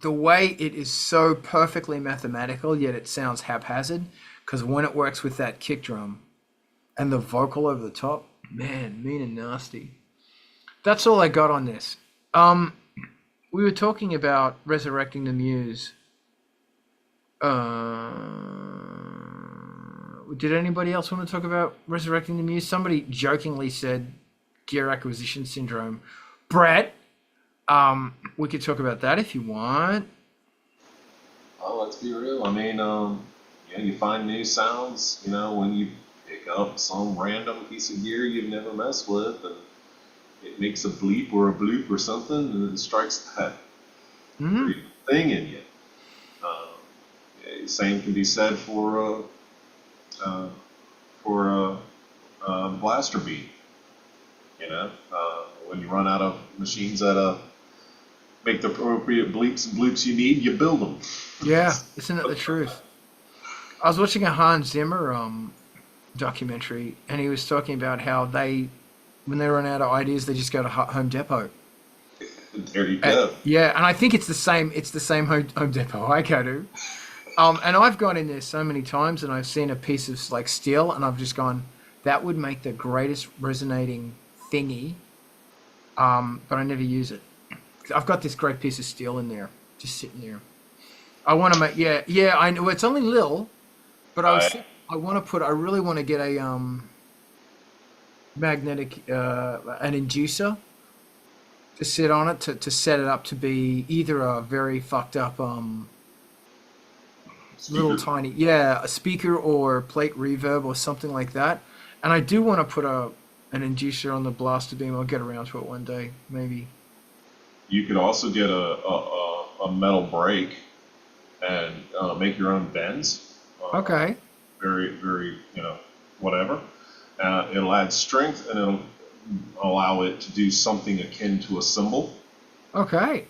The way it is so perfectly mathematical, yet it sounds haphazard, because when it works with that kick drum and the vocal over the top, man, mean and nasty. That's all I got on this. We were talking about Resurrecting the Muse. Did anybody else want to talk about Resurrecting the Muse? Somebody jokingly said gear acquisition syndrome. Brett, we could talk about that if you want. Oh, let's be real. I mean, you find new sounds, when you pick up some random piece of gear you've never messed with, and it makes a bleep or a bloop or something, and it strikes that thing in you. Same can be said for blaster beat. When you run out of machines that make the appropriate bleeps and bloops you need, you build them. Yeah, isn't that the truth? I was watching a Hans Zimmer documentary, and he was talking about how when they run out of ideas, they just go to Home Depot. There you go. Yeah, and I think it's the same. It's the same Home Depot I go to. And I've gone in there so many times, and I've seen a piece of like steel, and I've just gone, that would make the greatest resonating thingy, but I never use it. I've got this great piece of steel in there, just sitting there. I want to make, yeah, I know it's only little, but I really want to get a magnetic, an inducer to sit on it, to set it up to be either a very fucked up, little tiny, a speaker or plate reverb or something like that. And I do want to put an inducer on the blaster beam. I'll get around to it one day, maybe. You could also get a metal brake and make your own bends. Okay. Very, very, whatever. It'll add strength, and it'll allow it to do something akin to a cymbal. Okay.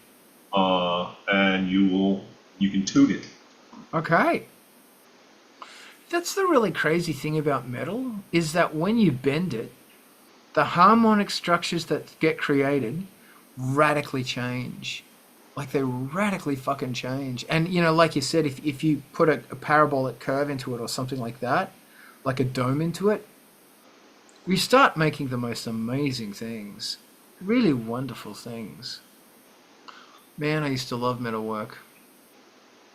And you can toot it. Okay. That's the really crazy thing about metal, is that when you bend it, the harmonic structures that get created radically change. Like, they radically fucking change. And, like you said, if you put a parabolic curve into it or something like that, like a dome into it, we start making the most amazing things. Really wonderful things. Man, I used to love metalwork.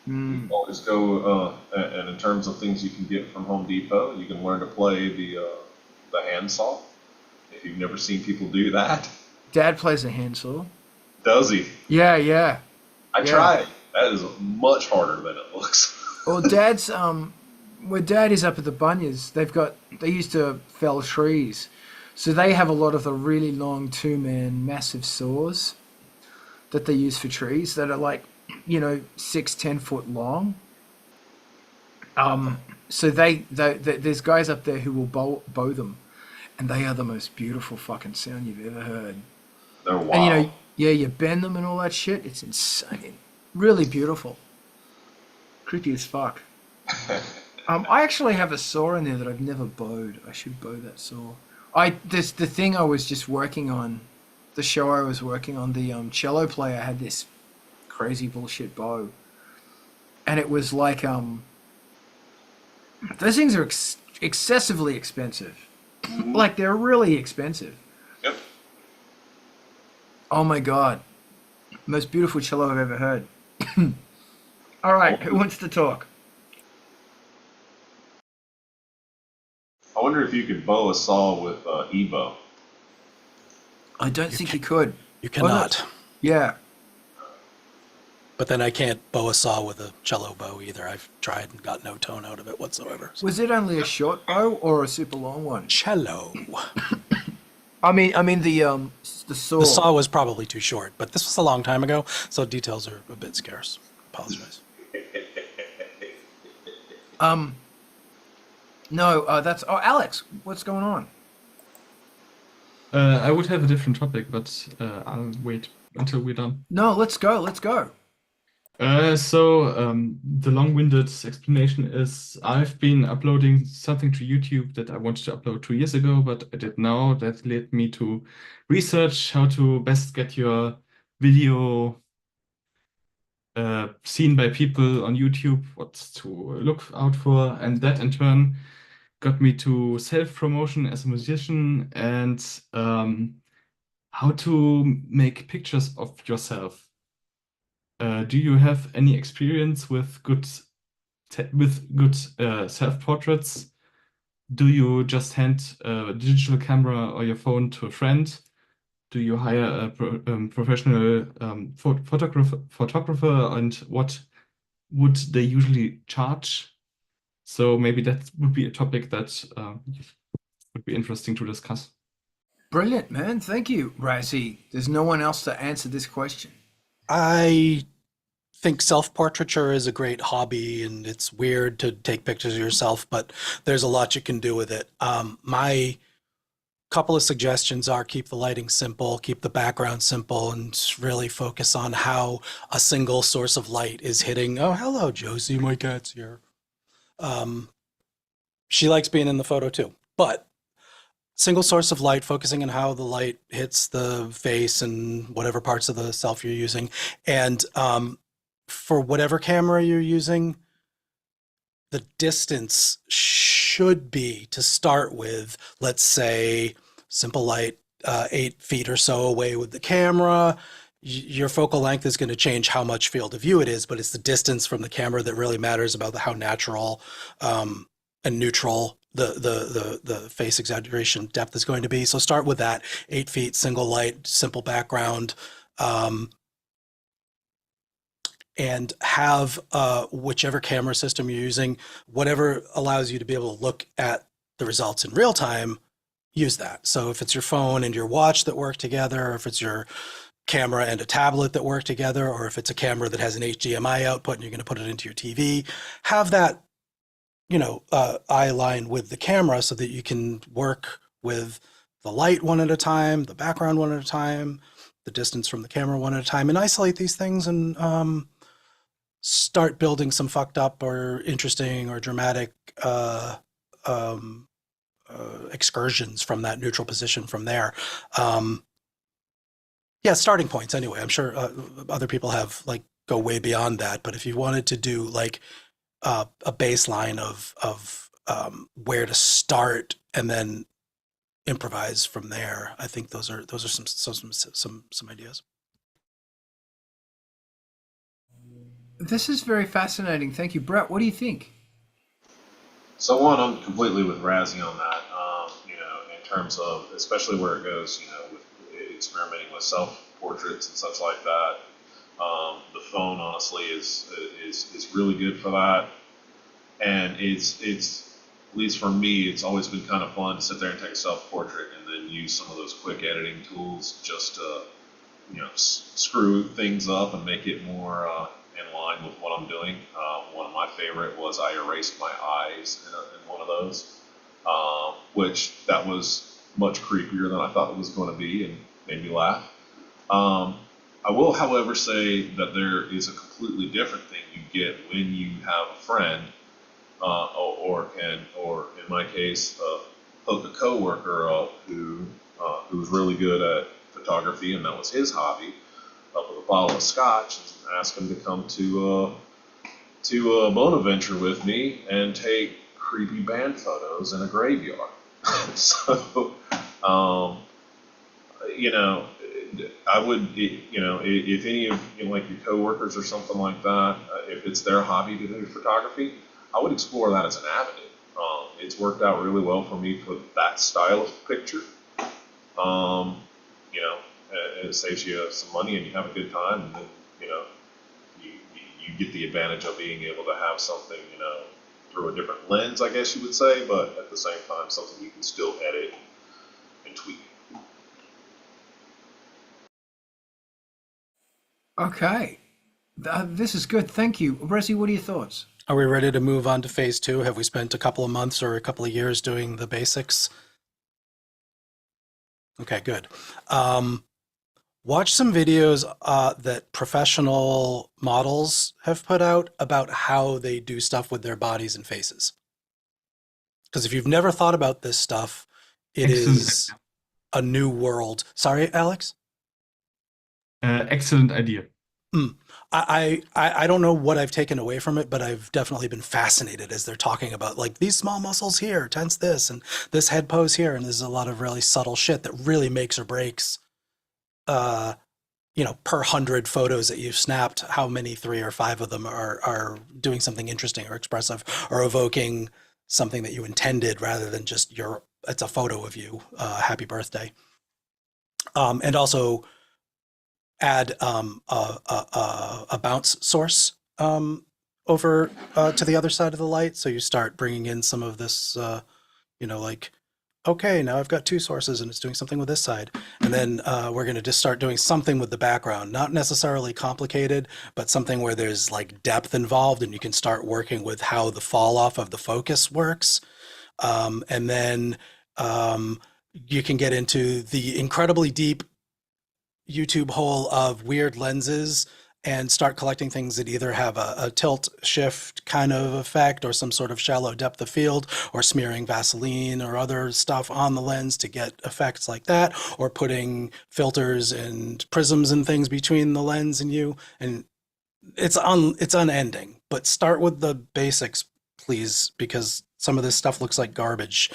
You can always go, and in terms of things you can get from Home Depot, you can learn to play the handsaw. If you've never seen people do that. Dad plays a handsaw. Does he? Yeah. I tried. That is much harder than it looks. Well, Dad's where Dad is up at the Bunyas, they used to fell trees, so they have a lot of the really long 2-man massive saws that they use for trees that are like, 6-10 foot long. So there's guys up there who will bow them, and they are the most beautiful fucking sound you've ever heard. They're wild. And you bend them and all that shit. It's insane, really beautiful, creepy as fuck. I actually have a saw in there that I've never bowed. I should bow that saw. The thing I was just working on, the show I was working on, the cello player had this crazy bullshit bow, and it was like those things are excessively expensive. Like, they're really expensive. Yep. Oh my god, most beautiful cello I've ever heard. All right, who wants to talk? I wonder if you could bow a saw with Evo. I don't think you could. You cannot. Yeah. But then I can't bow a saw with a cello bow either. I've tried and got no tone out of it whatsoever. So. Was it only a short bow or a super long one? Cello. I mean the saw. The saw was probably too short, but this was a long time ago, so details are a bit scarce. Apologize. No, Alex, what's going on? I would have a different topic, but I'll wait until we're done. No, let's go. The long-winded explanation is I've been uploading something to YouTube that I wanted to upload 2 years ago, but I did now. That led me to research how to best get your video seen by people on YouTube, what to look out for, and that in turn got me to self-promotion as a musician and how to make pictures of yourself. Do you have any experience with good self-portraits? Do you just hand a digital camera or your phone to a friend? Do you hire a professional photographer, and what would they usually charge? So maybe that would be a topic that would be interesting to discuss. Brilliant, man. Thank you, Razi. There's no one else to answer this question. I think self-portraiture is a great hobby, and it's weird to take pictures of yourself, but there's a lot you can do with it. My couple of suggestions are keep the lighting simple, keep the background simple, and really focus on how a single source of light is hitting. Oh, hello, Josie, my cat's here. She likes being in the photo too, but single source of light, focusing on how the light hits the face and whatever parts of the self you're using. And for whatever camera you're using, the distance should be, to start with, let's say, simple light, 8 feet or so away with the camera. Your focal length is going to change how much field of view it is, but it's the distance from the camera that really matters about how natural and neutral the face exaggeration depth is going to be. So start with that, 8 feet, single light, simple background, and have whichever camera system you're using, whatever allows you to be able to look at the results in real time, use that. So if it's your phone and your watch that work together, or if it's your camera and a tablet that work together, or if it's a camera that has an HDMI output and you're going to put it into your TV, have that, eye line with the camera so that you can work with the light one at a time, the background one at a time, the distance from the camera one at a time, and isolate these things and start building some fucked up or interesting or dramatic excursions from that neutral position from there. Starting points anyway. I'm sure other people have go way beyond that, but if you wanted to do a baseline of where to start and then improvise from there, I think those are some ideas. This is very fascinating. Thank you, Brett. What do you think? So one, I'm completely with Razi on that. In terms of, especially where it goes, with experimenting with self-portraits and such like that. The phone, honestly, is really good for that, and it's at least for me, it's always been kind of fun to sit there and take a self-portrait and then use some of those quick editing tools just to, screw things up and make it more in line with what I'm doing. One of my favorite was I erased my eyes in one of those, which that was much creepier than I thought it was going to be and made me laugh. I will, however, say that there is a completely different thing you get when you have a friend, or in my case, hook a coworker up who's really good at photography, and that was his hobby, up with a bottle of scotch, and ask him to come to Bonaventure with me and take creepy band photos in a graveyard. So, I would, if any of like your coworkers or something like that, if it's their hobby to do photography, I would explore that as an avenue. It's worked out really well for me for that style of picture. It saves you some money and you have a good time, and then you get the advantage of being able to have something through a different lens, I guess you would say, but at the same time something you can still edit and tweak. Okay. This is good. Thank you. Resi, what are your thoughts? Are we ready to move on to phase 2? Have we spent a couple of months or a couple of years doing the basics? Okay, good. Watch some videos that professional models have put out about how they do stuff with their bodies and faces. Because if you've never thought about this stuff, it Excellent is a new world. Sorry, Alex? Excellent idea. I don't know what I've taken away from it, but I've definitely been fascinated as they're talking about like these small muscles here, tense this, and this head pose here, and there's a lot of really subtle shit that really makes or breaks, per 100 photos that you've snapped, how many 3 or 5 of them are doing something interesting or expressive or evoking something that you intended rather than just it's a photo of you, happy birthday. And also add a bounce source over to the other side of the light. So you start bringing in some of this, like, okay, now I've got 2 sources and it's doing something with this side. And then we're going to just start doing something with the background, not necessarily complicated, but something where there's like depth involved and you can start working with how the fall off of the focus works. And then you can get into the incredibly deep YouTube hole of weird lenses and start collecting things that either have a tilt shift kind of effect or some sort of shallow depth of field, or smearing Vaseline or other stuff on the lens to get effects like that, or putting filters and prisms and things between the lens and you. And it's unending, but start with the basics, please, because some of this stuff looks like garbage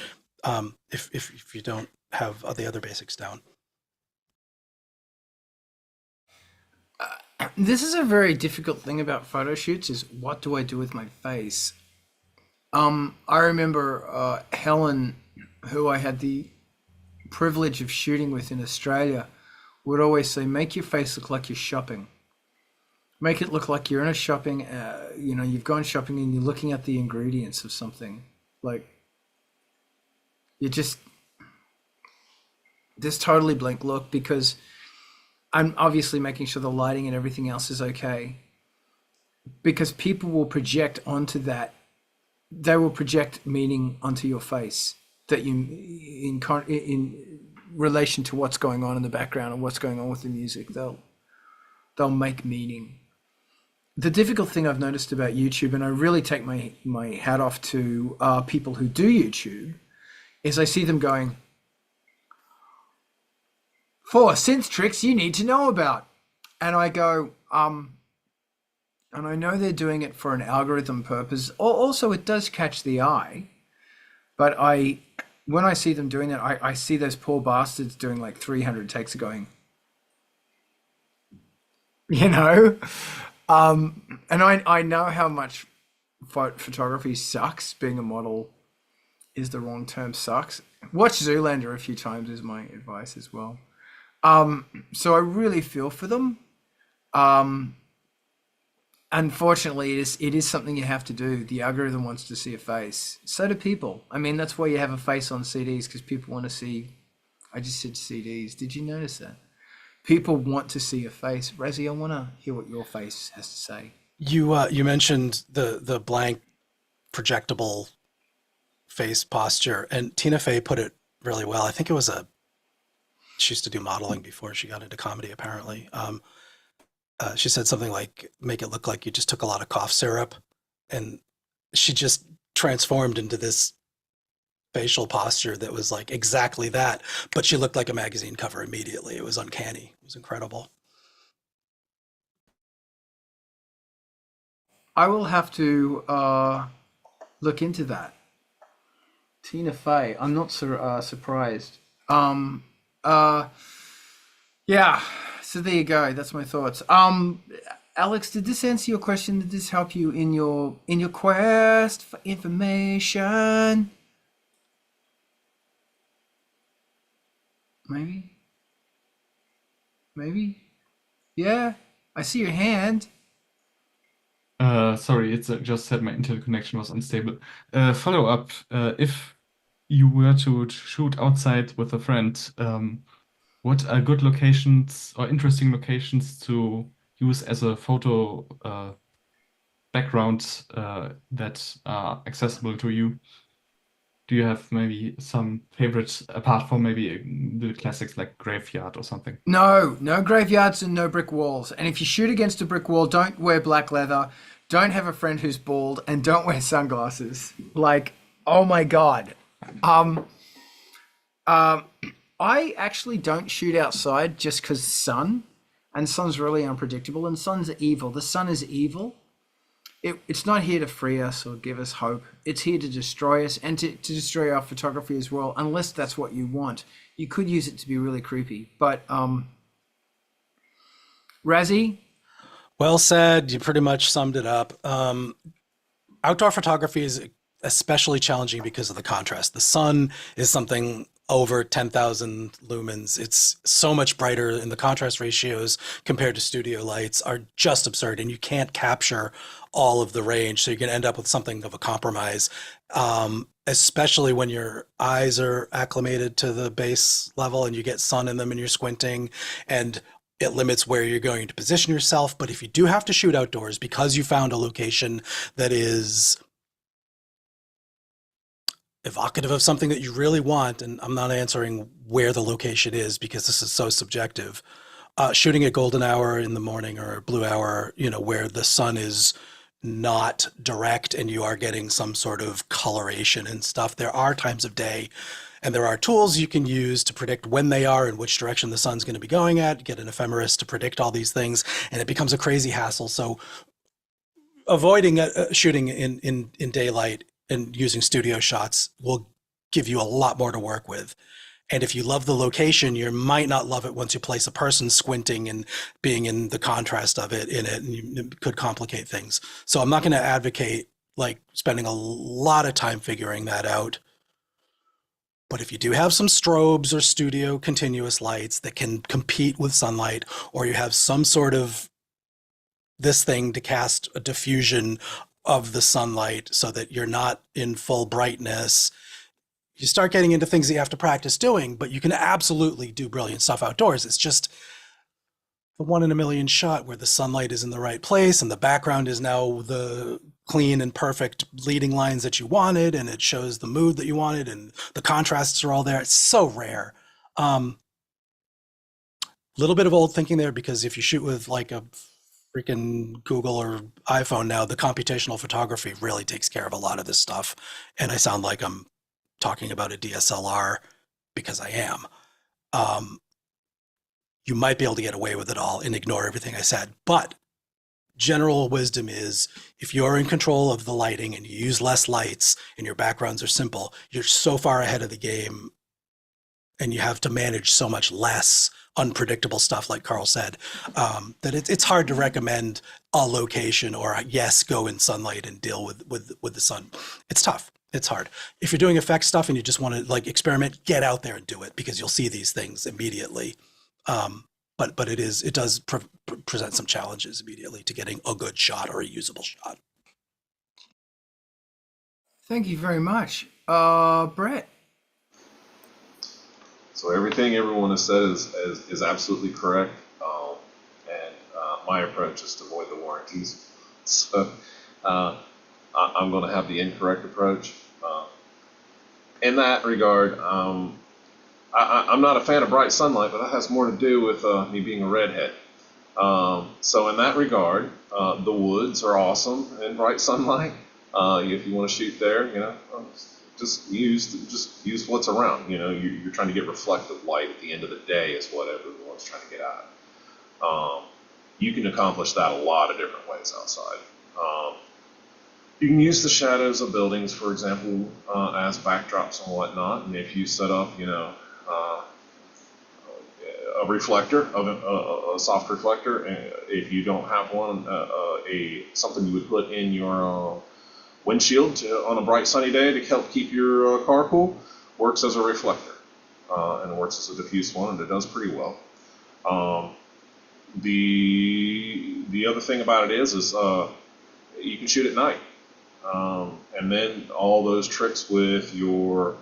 if you don't have the other basics down. This is a very difficult thing about photo shoots, is what do I do with my face? I remember Helen, who I had the privilege of shooting with in Australia, would always say, make your face look like you're shopping. Make it look like you're in a shopping, you've gone shopping and you're looking at the ingredients of something. Like, you just, this totally blank look, because I'm obviously making sure the lighting and everything else is okay, because people will project onto that. They will project meaning onto your face that you, in relation to what's going on in the background and what's going on with the music, they'll make meaning. The difficult thing I've noticed about YouTube, and I really take my hat off to people who do YouTube, is I see them going, 4 synth tricks you need to know about. And I go, and I know they're doing it for an algorithm purpose. Also, it does catch the eye. But when I see them doing that, I see those poor bastards doing like 300 takes of going, And I know how much photography sucks. Being a model is the wrong term, sucks. Watch Zoolander a few times is my advice as well. So I really feel for them. Um, Unfortunately, it is something you have to do. The algorithm wants to see a face. So do people. I mean, that's why you have a face on CDs, because people want to see. I just said CDs. Did you notice that? People want to see a face. Raziel, I want to hear what your face has to say. You mentioned the blank projectable face posture, and Tina Fey put it really well. I think it was she used to do modeling before she got into comedy, apparently. She said something like, make it look like you just took a lot of cough syrup, and she just transformed into this facial posture that was like exactly that, but she looked like a magazine cover immediately. It was uncanny. It was incredible. I will have to look into that. Tina Fey. I'm not surprised. Yeah. So there you go. That's my thoughts. Alex, did this answer your question? Did this help you in your quest for information? Maybe. Maybe. Yeah. I see your hand. Sorry, it's just said my internet connection was unstable. Follow up. If you were to shoot outside with a friend, what are good locations or interesting locations to use as a photo background that are accessible to you? Do you have maybe some favorites apart from maybe the classics like Graveyard or something? No graveyards and no brick walls. And if you shoot against a brick wall, don't wear black leather, don't have a friend who's bald, and don't wear sunglasses. Like, oh my God. I actually don't shoot outside just because sun, and sun's really unpredictable, and sun's evil. The sun is evil. It's not here to free us or give us hope. It's here to destroy us and to destroy our photography as well, unless that's what you want. You could use it to be really creepy. But Razzie? Well said. You pretty much summed it up. Outdoor photography is especially challenging because of the contrast. The sun is something over 10,000 lumens. It's so much brighter, and the contrast ratios compared to studio lights are just absurd, and you can't capture all of the range. So you can end up with something of a compromise, especially when your eyes are acclimated to the base level and you get sun in them and you're squinting, and it limits where you're going to position yourself. But if you do have to shoot outdoors because you found a location that is evocative of something that you really want, and I'm not answering where the location is because this is so subjective, shooting at golden hour in the morning or blue hour, where the sun is not direct and you are getting some sort of coloration and stuff. There are times of day and there are tools you can use to predict when they are and which direction the sun's going to be going at, get an ephemeris to predict all these things, and it becomes a crazy hassle. So avoiding shooting in daylight and using studio shots will give you a lot more to work with. And if you love the location, you might not love it once you place a person squinting and being in the contrast of it in it, and it could complicate things. So I'm not going to advocate like spending a lot of time figuring that out. But if you do have some strobes or studio continuous lights that can compete with sunlight, or you have some sort of this thing to cast a diffusion of the sunlight so that you're not in full brightness, you start getting into things that you have to practice doing, but you can absolutely do brilliant stuff outdoors. It's just the 1 in a million shot where the sunlight is in the right place and the background is now the clean and perfect leading lines that you wanted, and it shows the mood that you wanted, and the contrasts are all there. It's so rare. Little bit of old thinking there, because if you shoot with like a freaking Google or iPhone now, the computational photography really takes care of a lot of this stuff. And I sound like I'm talking about a DSLR because I am. You might be able to get away with it all and ignore everything I said. But general wisdom is, if you're in control of the lighting and you use less lights and your backgrounds are simple, you're so far ahead of the game, and you have to manage so much less unpredictable stuff, like Carl said, that it's hard to recommend a location or yes, go in sunlight and deal with the sun. It's tough. It's hard. If you're doing effect stuff and you just want to like experiment, get out there and do it, because you'll see these things immediately. but it does present some challenges immediately to getting a good shot or a usable shot. Thank you very much. Brett. So everything everyone has said is absolutely correct. And my approach is to avoid the warranties. So I'm going to have the incorrect approach. In that regard, I'm not a fan of bright sunlight, but that has more to do with me being a redhead. So in that regard, the woods are awesome in bright sunlight. If you want to shoot there, just use what's around. You're trying to get reflective light at the end of the day is what everyone's trying to get at. You can accomplish that a lot of different ways outside. You can use the shadows of buildings, for example, as backdrops and whatnot. And if you set up, a reflector, a soft reflector, and if you don't have one, something you would put in your windshield on a bright sunny day to help keep your car cool, works as a reflector, and it works as a diffuse one, and it does pretty well. The other thing about it is you can shoot at night, and then all those tricks with your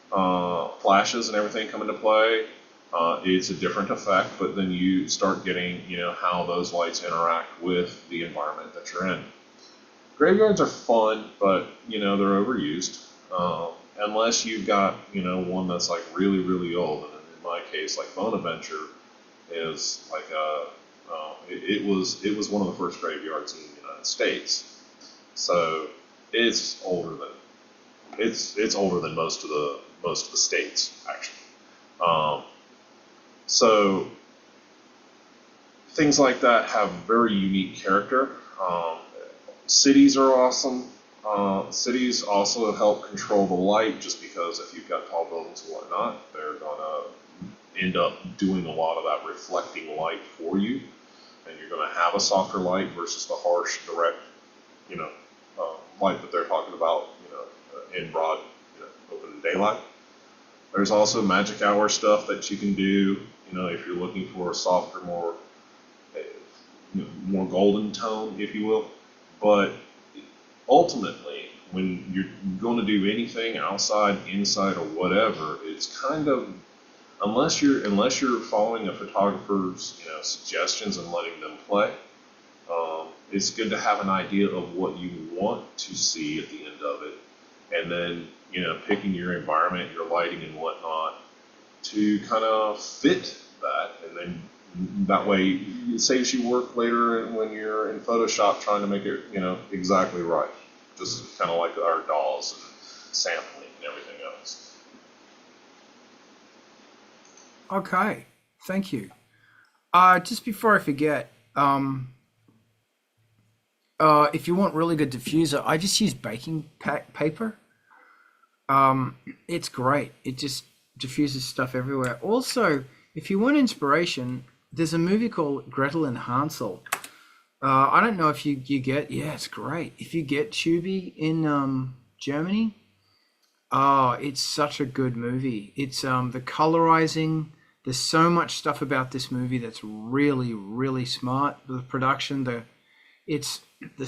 flashes and everything come into play. It's a different effect, but then you start getting, how those lights interact with the environment that you're in. Graveyards are fun, but, they're overused. Unless you've got, one that's like really, really old. And in my case, like Bonaventure is like it was one of the first graveyards in the United States. So it's older than most of the states, actually. So things like that have very unique character. Cities are awesome. Cities also help control the light, just because if you've got tall buildings and whatnot, they're going to end up doing a lot of that reflecting light for you, and you're going to have a softer light versus the harsh, direct, light that they're talking about, in broad, open daylight. There's also magic hour stuff that you can do, if you're looking for a softer, more golden tone, if you will. But ultimately, when you're going to do anything outside, inside, or whatever, it's kind of, unless you're following a photographer's suggestions and letting them play, it's good to have an idea of what you want to see at the end of it, and then picking your environment, your lighting, and whatnot to kind of fit that, and then that way it saves you work later when you're in Photoshop trying to make it exactly right. Just kind of like our dolls and sampling and everything else. Okay, thank you. Just before I forget, if you want really good diffuser, I just use baking paper. It's great. It just diffuses stuff everywhere. Also, if you want inspiration, there's a movie called Gretel and Hansel. I don't know if you get, yeah, it's great. If you get Tubi in Germany, it's such a good movie. It's the colorizing. There's so much stuff about this movie that's really, really smart. The production, the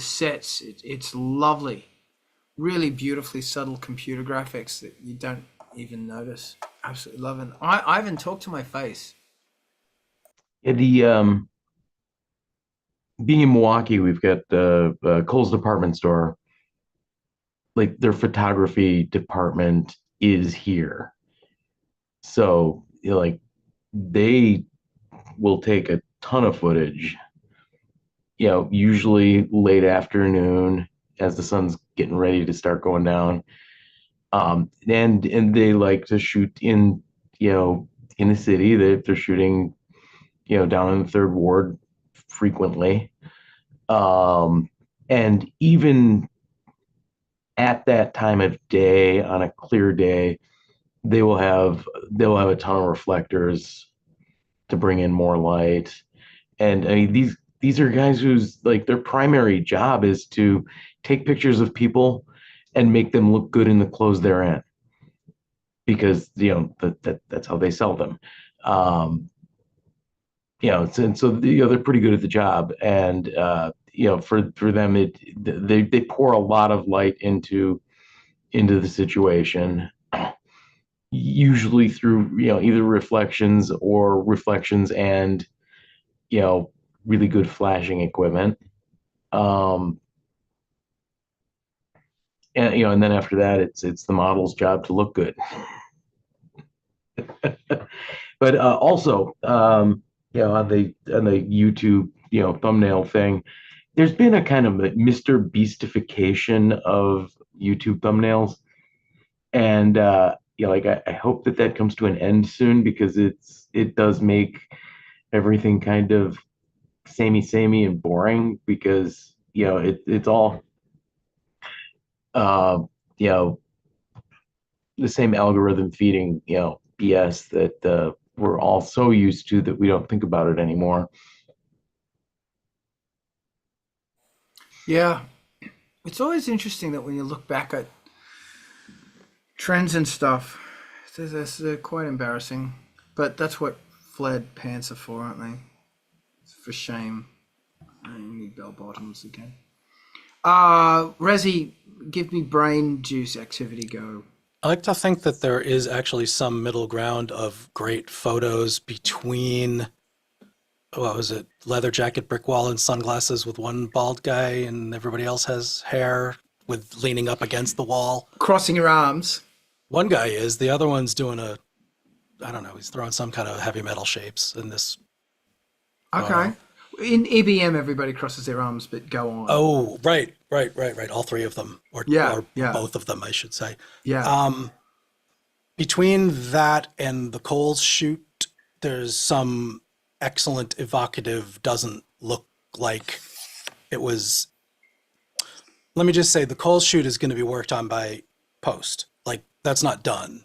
sets, it's lovely. Really beautifully subtle computer graphics that you don't even notice. Absolutely love it. I even talk to my face. Yeah, the being in Milwaukee, we've got Kohl's department store. Like, their photography department is here, so they will take a ton of footage. Usually late afternoon as the sun's getting ready to start going down. And they like to shoot in the city. They're shooting down in the Third Ward frequently. And even at that time of day, on a clear day, they'll have a ton of reflectors to bring in more light. And I mean, these are guys whose their primary job is to take pictures of people and make them look good in the clothes they're in, because that's how they sell them. and so they're pretty good at the job, and for them, they pour a lot of light into the situation, usually through either reflections and really good flashing equipment. um and then after that, it's the model's job to look good. But also, on the YouTube thumbnail thing, there's been a kind of a Mr. Beastification of YouTube thumbnails, and like I hope that comes to an end soon, because it does make everything kind of samey and boring, because it's all uh you know the same algorithm feeding BS that we're all so used to that we don't think about it anymore. Yeah. It's always interesting that when you look back at trends and stuff, they're quite embarrassing. But that's what flared pants are for, aren't they? It's for shame. I need bell bottoms again. Resi, give me brain juice activity go. I like to think that there is actually some middle ground of great photos between, what was it, leather jacket, brick wall, and sunglasses with one bald guy, and everybody else has hair with leaning up against the wall. Crossing your arms. One guy is, the other one's doing I don't know, he's throwing some kind of heavy metal shapes in this. Okay. In EBM, everybody crosses their arms, but go on. Oh, right. All three of them, or Yeah. both of them, I should say. Yeah. Between that and the Coles shoot, there's some excellent evocative, doesn't look like it was. Let me just say, the Coles shoot is going to be worked on by post. Like, that's not done.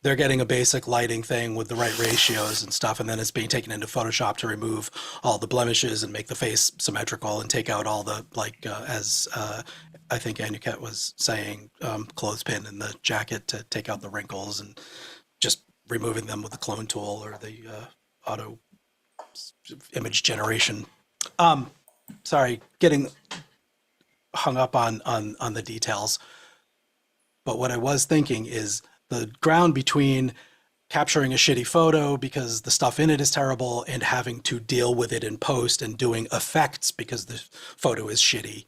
They're getting a basic lighting thing with the right ratios and stuff, and then it's being taken into Photoshop to remove all the blemishes and make the face symmetrical and take out all the, as I think Anuket was saying, clothespin in the jacket to take out the wrinkles, and just removing them with the clone tool or the auto image generation. Sorry, getting hung up on the details. But what I was thinking is the ground between capturing a shitty photo because the stuff in it is terrible and having to deal with it in post and doing effects because the photo is shitty.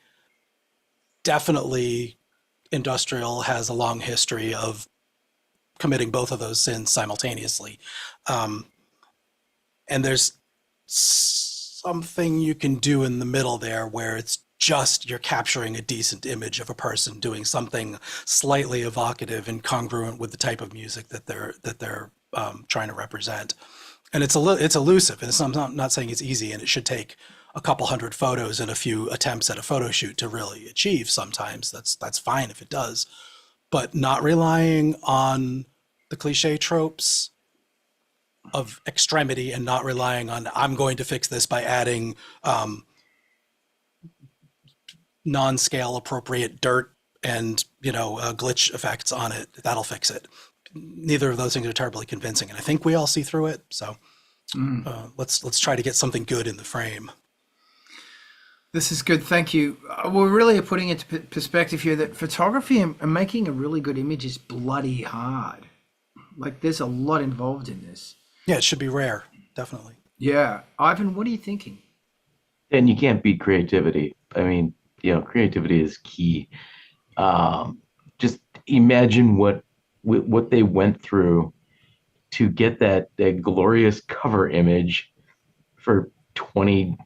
Definitely industrial has a long history of committing both of those sins simultaneously. And there's something you can do in the middle there where it's just you're capturing a decent image of a person doing something slightly evocative and congruent with the type of music that they're trying to represent. And it's elusive, and I'm not saying it's easy, and it should take a couple hundred photos and a few attempts at a photo shoot to really achieve. Sometimes that's fine if it does, but not relying on the cliche tropes of extremity, and not relying on I'm going to fix this by adding non-scale appropriate dirt and glitch effects on it. That'll fix it. Neither of those things are terribly convincing, and I think we all see through it. So let's try to get something good in the frame. This is good, thank you. We're really putting into perspective here that photography and making a really good image is bloody hard. Like, there's a lot involved in this. Yeah, it should be rare, definitely. Yeah. Ivan, what are you thinking? And you can't beat creativity. I mean, creativity is key. Just imagine what they went through to get that glorious cover image for 20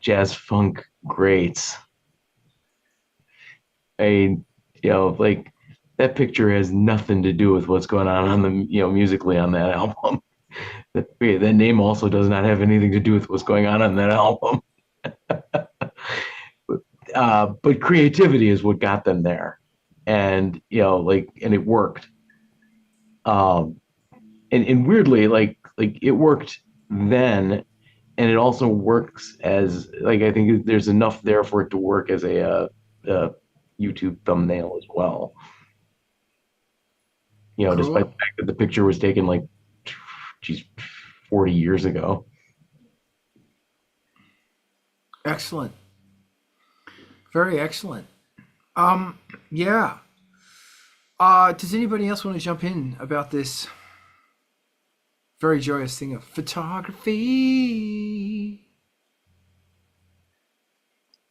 jazz funk greats. Like, that picture has nothing to do with what's going on the musically on that album. That name also does not have anything to do with what's going on that album. But creativity is what got them there, and and it worked. And weirdly, like it worked then, and it also works as I think there's enough there for it to work as a YouTube thumbnail as well. Cool. Despite the fact that the picture was taken geez, 40 years ago. Excellent. Very excellent. Yeah. Does anybody else want to jump in about this very joyous thing of photography?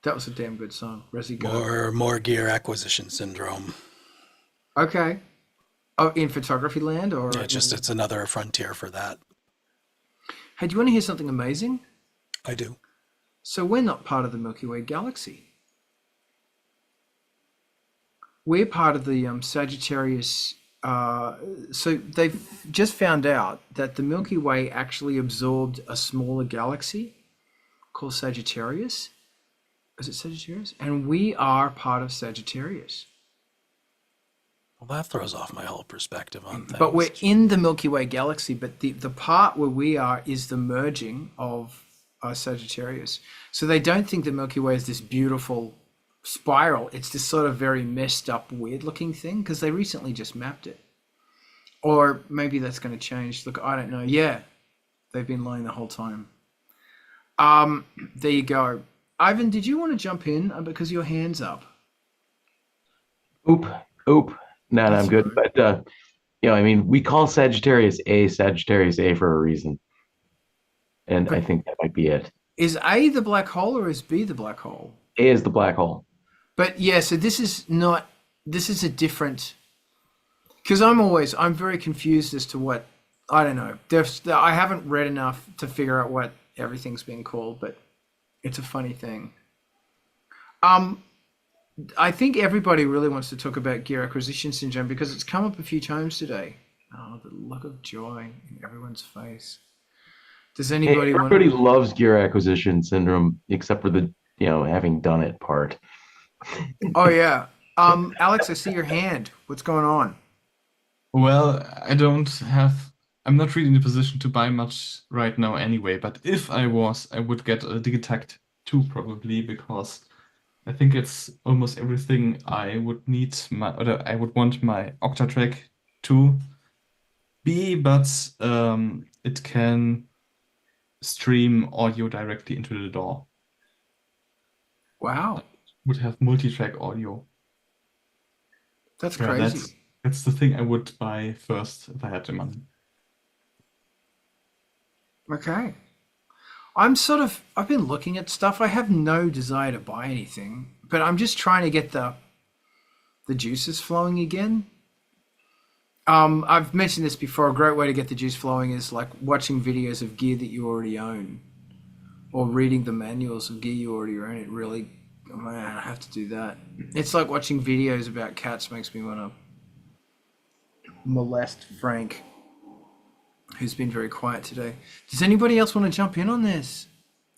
That was a damn good song. Resi, go. More gear acquisition syndrome. Okay. Oh, in photography land, or Yeah, it's another frontier for that. Hey, do you want to hear something amazing? I do. So we're not part of the Milky Way galaxy. We're part of the Sagittarius. So they've just found out that the Milky Way actually absorbed a smaller galaxy called Sagittarius. Is it Sagittarius? And we are part of Sagittarius. Well, that throws off my whole perspective on things. But we're in the Milky Way galaxy, but the part where we are is the merging of Sagittarius. So they don't think the Milky Way is this beautiful spiral. It's this sort of very messed up, weird looking thing because they recently just mapped it. Or maybe that's going to change. Look, I don't know. Yeah, they've been lying the whole time. There you go. Ivan, did you want to jump in because your hand's up? Oop. No, I'm good. But I mean, we call Sagittarius A for a reason, and I think that might be it. Is A the black hole or is B the black hole? A is the black hole. But yeah, so this is a different, because I'm very confused as to what, I don't know. I haven't read enough to figure out what everything's being called, but it's a funny thing. I think everybody really wants to talk about gear acquisition syndrome because it's come up a few times today. Oh, the look of joy in everyone's face. Does anybody want? Everybody loves gear acquisition syndrome except for the having done it part. Oh yeah, Alex, I see your hand. What's going on? Well, I'm not really in a position to buy much right now anyway, but if I was, I would get a Digitakt 2 probably, because I think it's almost everything I would need I would want my Octatrack to be, but it can stream audio directly into the DAW. Wow, Would have multi-track audio. that's Yeah, crazy. that's the thing I would buy first if I had the money. Okay. I've been looking at stuff. I have no desire to buy anything, but I'm just trying to get the juices flowing again. I've mentioned this before. A great way to get the juice flowing is like watching videos of gear that you already own or reading the manuals of gear you already own. It really, man, I have to do that. It's like watching videos about cats makes me want to molest Frank, who's been very quiet today. Does anybody else want to jump in on this?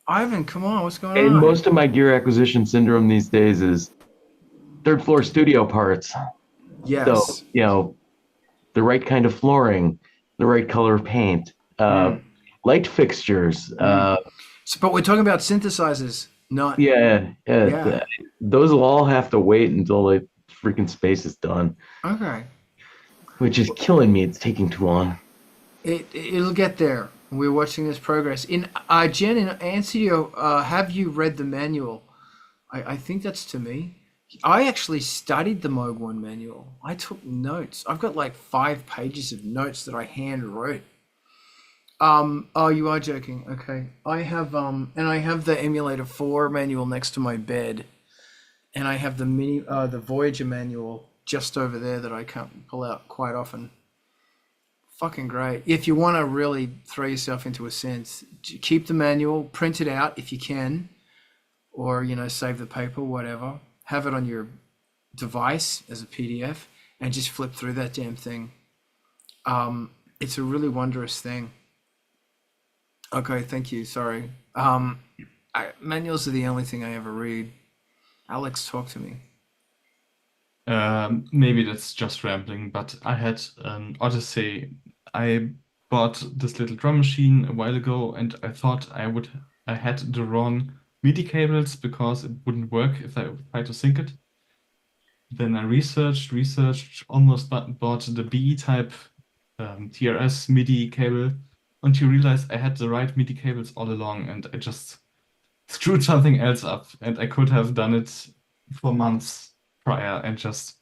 Ivan, come on, what's going on? And most of my gear acquisition syndrome these days is third floor studio parts. Yes. So, the right kind of flooring, the right color of paint, light fixtures. But we're talking about synthesizers, not... Yeah. Those will all have to wait until the freaking space is done. Okay. Which is killing me. It's taking too long. It'll get there. We're watching this progress. In Jen, in answer to your, have you read the manual? I think that's to me. I actually studied the Moog 1 manual. I took notes. I've got like 5 pages of notes that I hand wrote. Oh, you are joking. Okay. I have the Emulator 4 manual next to my bed, and I have the Voyager manual just over there that I can't pull out quite often. Fucking great. If you want to really throw yourself into a synth, keep the manual, print it out if you can, or save the paper, whatever. Have it on your device as a PDF and just flip through that damn thing. It's a really wondrous thing. Okay, thank you. Sorry. Manuals are the only thing I ever read. Alex, talk to me. Maybe that's just rambling, but I had an Odyssey. I bought this little drum machine a while ago, and I thought I had the wrong MIDI cables because it wouldn't work if I tried to sync it. Then I researched, almost bought the BE type TRS MIDI cable, until you realize I had the right MIDI cables all along, and I just screwed something else up, and I could have done it for months prior, and just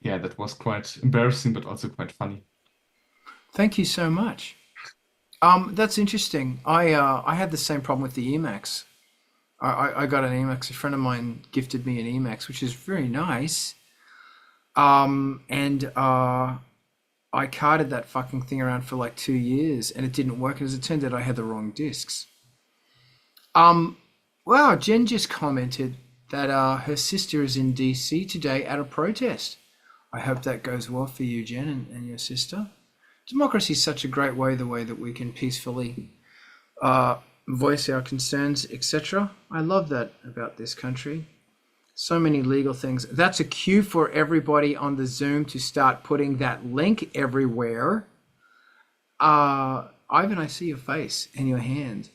yeah, that was quite embarrassing, but also quite funny. Thank you so much. That's interesting. I had the same problem with the Emacs. I got an Emacs. A friend of mine gifted me an Emacs, which is very nice. And I carted that fucking thing around for like 2 years, and it didn't work. And as it turned out, I had the wrong discs. Wow, Jen just commented that her sister is in DC today at a protest. I hope that goes well for you, Jen, and your sister. Democracy is such a great way, the way that we can peacefully voice our concerns, etc. I love that about this country. So many legal things. That's a cue for everybody on the Zoom to start putting that link everywhere. Ivan, I see your face and your hand.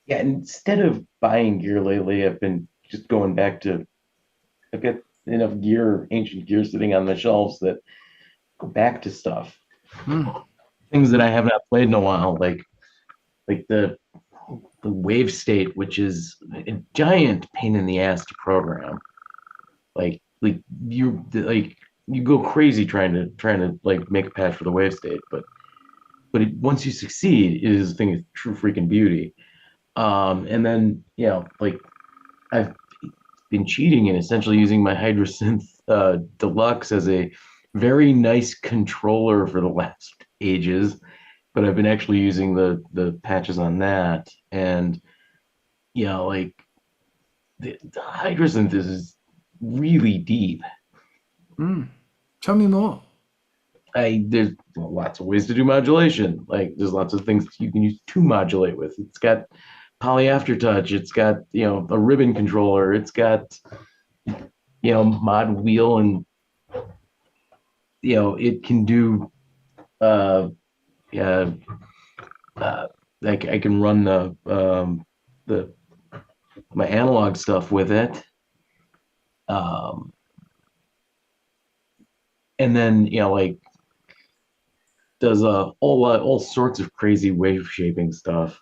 Yeah, instead of buying gear lately, I've been just going back to, I've got enough gear, ancient gear sitting on the shelves that go back to stuff. Things that I have not played in a while, like the wave state, which is a giant pain in the ass to program. Like you go crazy trying to like make a patch for the wave state, but once you succeed, it is a thing of true freaking beauty. And then like I've been cheating and essentially using my Hydrasynth Deluxe as a very nice controller for the last ages, but I've been actually using the patches on that, and like the Hydrasynth is really deep. Tell me more. There's lots of ways to do modulation. Like there's lots of things you can use to modulate with. It's got poly aftertouch. It's got a ribbon controller. It's got mod wheel, and it can do like I can run my analog stuff with it. And then like does all sorts of crazy wave shaping stuff.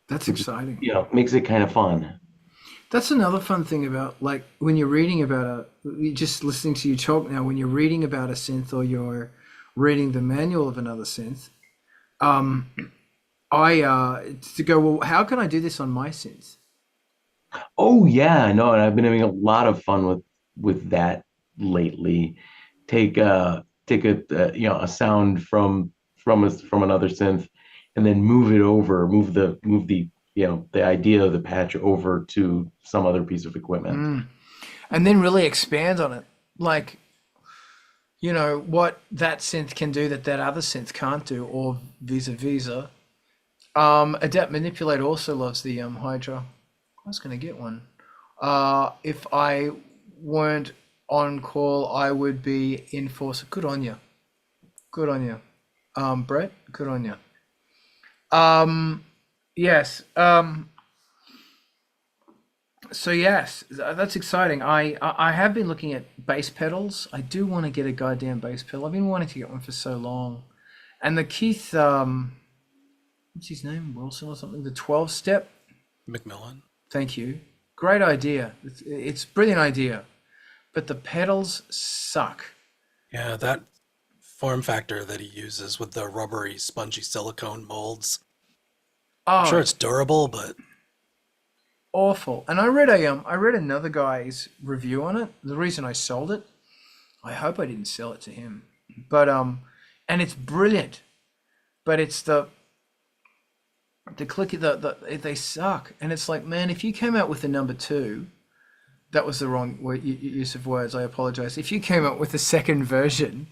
That's exciting. Makes it kind of fun. That's another fun thing about, like, when you're reading about just listening to you talk now, when you're reading about a synth or you're reading the manual of another synth, to go, well, how can I do this on my synth? Oh yeah, no, and I've been having a lot of fun with that lately. Take a sound from another synth, and then move the idea of the patch over to some other piece of equipment. And then really expand on it. Like, what that synth can do that other synth can't do, or vice versa. Adapt Manipulate also loves the Hydra. I was going to get one. If I weren't on call, I would be in force. Good on you. Good on you. Brett, good on you. Yes. So yes, that's exciting. I have been looking at bass pedals. I do want to get a goddamn bass pedal. I've been wanting to get one for so long. And the Keith, what's his name? Wilson or something? The 12-step? McMillan. Thank you. Great idea. It's a brilliant idea. But the pedals suck. Yeah, that form factor that he uses with the rubbery, spongy silicone molds. I'm sure it's durable, but awful. And I read another guy's review on it. The reason I sold it, I hope I didn't sell it to him. But and it's brilliant. But it's the click they suck. And it's like, man, if you came out with the number 2, that was the wrong use of words. I apologize. If you came out with a second version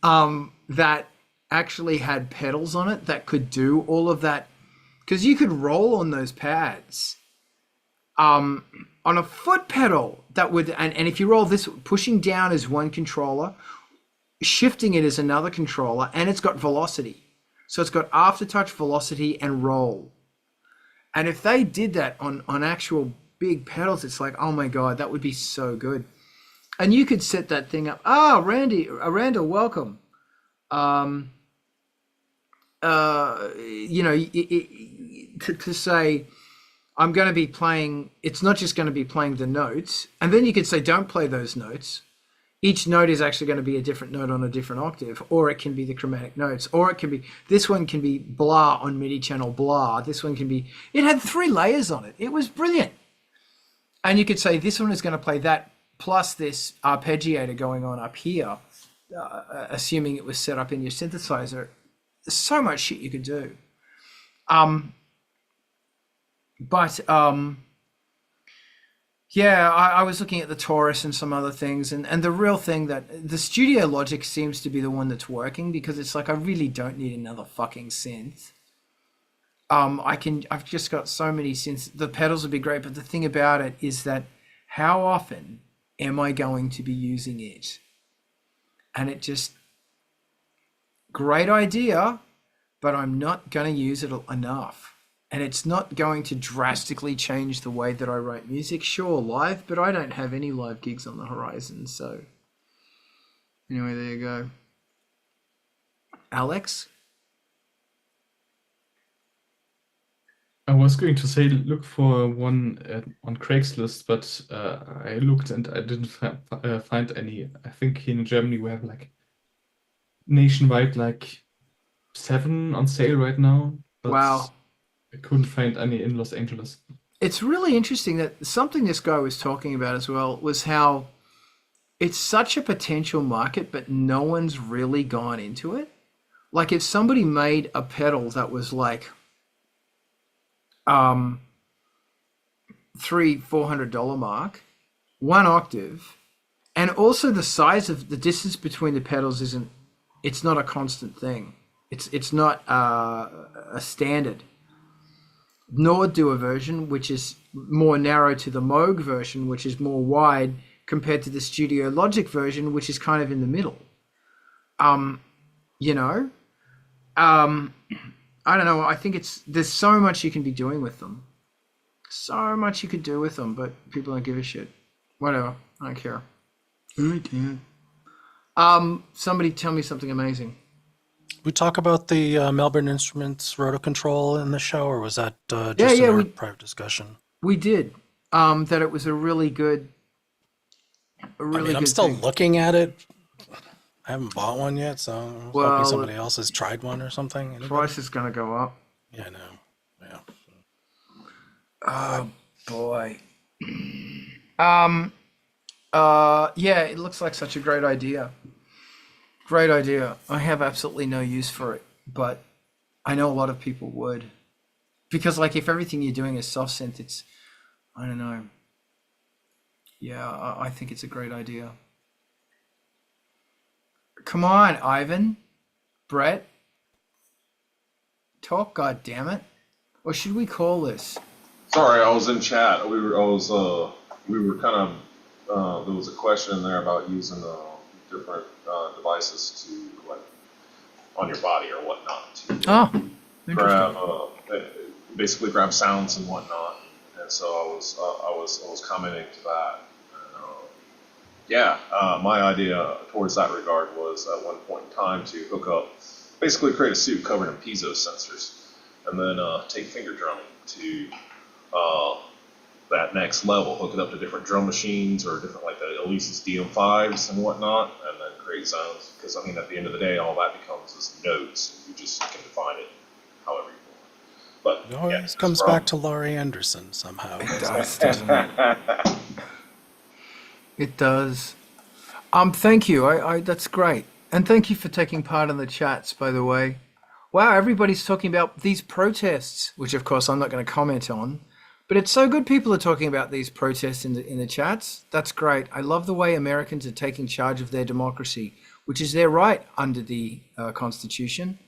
that actually had pedals on it that could do all of that, because you could roll on those pads on a foot pedal that would, and if you roll this, pushing down is one controller, shifting it is another controller, and it's got velocity. So it's got aftertouch, velocity, and roll. And if they did that on actual big pedals, it's like, oh my God, that would be so good. And you could set that thing up. Ah, Randall, welcome. You know, to say, I'm going to be playing, it's not just going to be playing the notes. And then you could say, don't play those notes. Each note is actually going to be a different note on a different octave, or it can be the chromatic notes, or it can be, this one can be blah on MIDI channel blah. This one can be, it had 3 layers on it. It was brilliant. And you could say, this one is going to play that plus this arpeggiator going on up here, assuming it was set up in your synthesizer. There's so much shit you could do. Yeah, I was looking at the Taurus and some other things, and the real thing that the Studio Logic seems to be the one that's working, because it's like, I really don't need another fucking synth. I've just got so many synths. The pedals would be great, but the thing about it is that how often am I going to be using it? And it just, great idea, but I'm not going to use it enough. And it's not going to drastically change the way that I write music. Sure, live, but I don't have any live gigs on the horizon. So anyway, there you go. Alex? I was going to say look for one on Craigslist, but I looked and I didn't find any. I think here in Germany we have like nationwide like 7 on sale right now, but Wow. I couldn't find any in Los Angeles. It's really interesting that something this guy was talking about as well was how it's such a potential market, but no one's really gone into it. Like if somebody made a pedal that was like $300-400 mark, 1 octave, and also the size of the distance between the pedals it's not a constant thing. It's not a standard. Nor do a version which is more narrow to the Moog version, which is more wide compared to the Studio Logic version, which is kind of in the middle. You know, I don't know. I think there's so much you can be doing with them. So much you could do with them, but people don't give a shit. Whatever. I don't care. I can't. Somebody tell me something amazing. We talk about the Melbourne Instruments rotocontrol in the show, or was that just Yeah, in our private discussion? We did. That it was a really good. I'm still looking at it. I haven't bought one yet, so I'm hoping somebody else has tried one or something. Anybody? Price is going to go up. Yeah, I know. Yeah. Oh boy. Yeah, it looks like such a great idea. Great idea. I have absolutely no use for it, but I know a lot of people would. Because like if everything you're doing is soft synth, it's, I don't know. Yeah, I think it's a great idea. Come on, Ivan, Brett. Talk, God damn it. What should we call this? Sorry, I was in chat. We were kind of, there was a question in there about using different devices to, like, on your body or whatnot to grab, basically grab sounds and whatnot. And so I was commenting to that. And, my idea towards that regard was at one point in time to hook up, basically create a suit covered in piezo sensors, and then take finger drumming to that next level, hook it up to different drum machines or different, like the Elise's DM5s and whatnot, and then create sounds. Because I mean, at the end of the day, all that becomes is notes. You just can define it however you want. But It always comes back to Laurie Anderson somehow. It does, doesn't it? It does. Thank you. I that's great. And thank you for taking part in the chats, by the way. Wow, everybody's talking about these protests, which of course I'm not going to comment on. But it's so good people are talking about these protests in the chats. That's great. I love the way Americans are taking charge of their democracy, which is their right under the Constitution.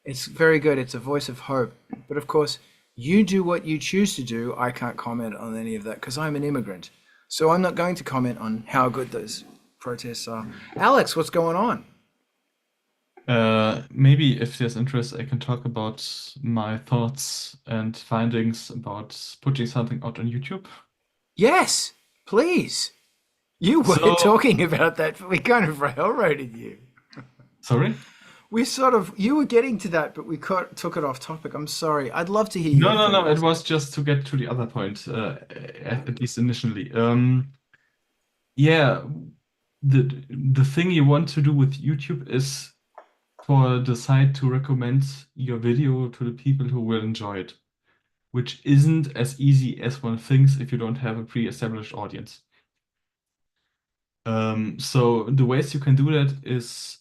It's very good. It's a voice of hope. But of course, you do what you choose to do. I can't comment on any of that because I'm an immigrant. So I'm not going to comment on how good those protests are. Alex, what's going on? Maybe if there's interest, I can talk about my thoughts and findings about putting something out on YouTube. Yes, please. You were So, talking about that, but we kind of railroaded you. sorry? You were getting to that, but we took it off topic. I'm sorry. I'd love to hear No, your no, no. It thoughts. was just to get to the other point, at least initially. Yeah, the thing you want to do with YouTube is for the site to recommend your video to the people who will enjoy it, which isn't as easy as one thinks if you don't have a pre-established audience. So the ways you can do that is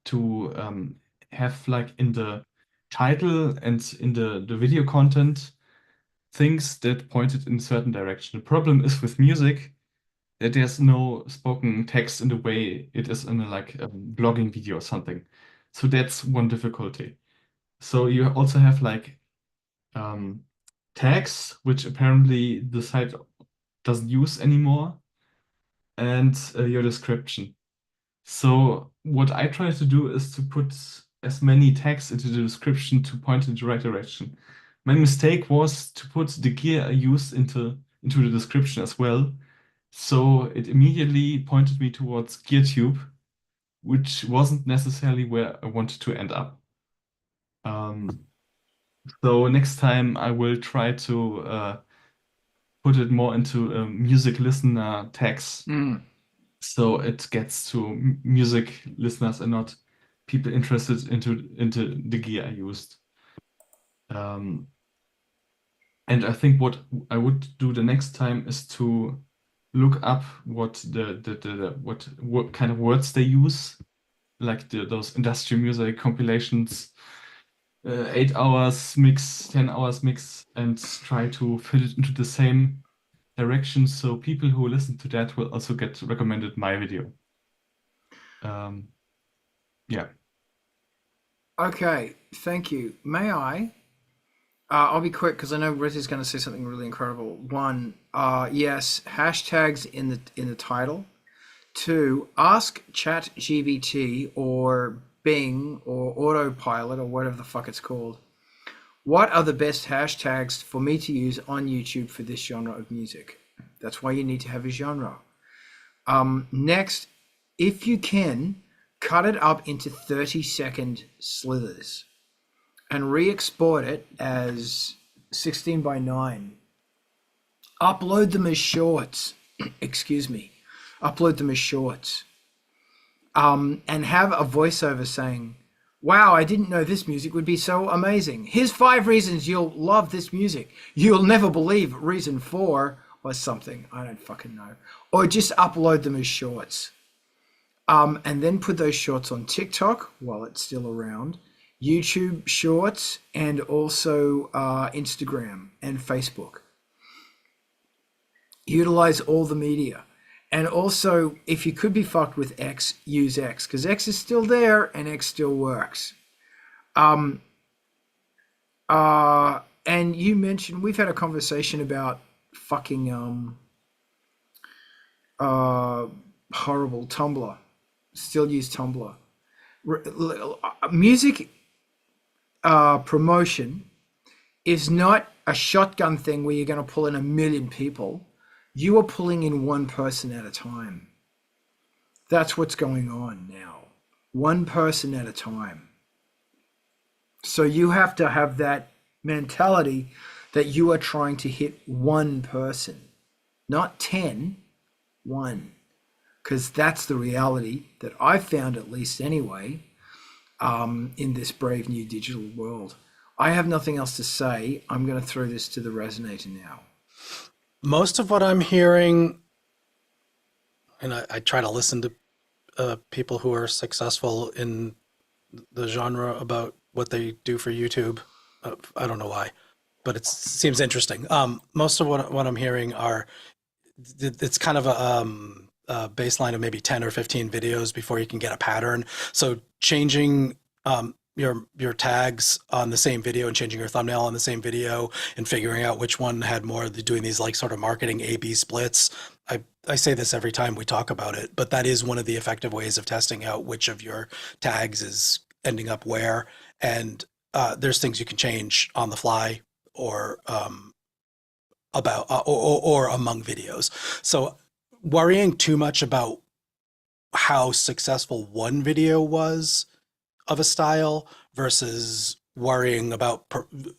to have like in the title and in the video content things that pointed in a certain direction. The problem is with music that there's no spoken text in the way it is in a blogging video or something. So that's one difficulty. So you also have like tags, which apparently the site doesn't use anymore, and your description. So what I try to do is to put as many tags into the description to point in the right direction. My mistake was to put the gear I used into the description as well. So it immediately pointed me towards GearTube, which wasn't necessarily where I wanted to end up. So next time I will try to put it more into music listener tags, so it gets to music listeners and not people interested into the gear I used. And I think what I would do the next time is to look up what what kind of words they use, like those industrial music compilations, 8 hours mix, 10 hours mix, and try to fit it into the same direction so people who listen to that will also get recommended my video. Yeah. Okay, thank you. May I? I'll be quick because I know Riz is going to say something really incredible. One, yes, hashtags in the title. Two, ask ChatGPT or Bing or Autopilot or whatever the fuck it's called. What are the best hashtags for me to use on YouTube for this genre of music? That's why you need to have a genre. Next, if you can, cut it up into 30-second slithers and re-export it as 16:9. Upload them as shorts. Excuse me. Upload them as shorts. And have a voiceover saying, wow, I didn't know this music would be so amazing. Here's 5 reasons you'll love this music. You'll never believe reason 4 or something. I don't fucking know. Or just upload them as shorts. And then put those shorts on TikTok while it's still around, YouTube Shorts, and also Instagram and Facebook. Utilize all the media. And also, if you could be fucked with X, use X, because X is still there and X still works. And you mentioned, we've had a conversation about fucking horrible Tumblr. Still use Tumblr. Music promotion is not a shotgun thing where you're going to pull in 1 million people. You are pulling in one person at a time. That's what's going on now. One person at a time. So you have to have that mentality that you are trying to hit one person, not 10, one. Because that's the reality that I've found, at least anyway, in this brave new digital world. I have nothing else to say. I'm going to throw this to the resonator now. Most of what I'm hearing, and I try to listen to people who are successful in the genre about what they do for YouTube. I don't know why, but it seems interesting. Most of what I'm hearing are, it's kind of a baseline of maybe 10 or 15 videos before you can get a pattern. So changing your tags on the same video and changing your thumbnail on the same video and figuring out which one had more, doing these like sort of marketing A/B splits. I say this every time we talk about it, but that is one of the effective ways of testing out which of your tags is ending up where. And there's things you can change on the fly or about or among videos. So worrying too much about how successful one video was of a style versus worrying about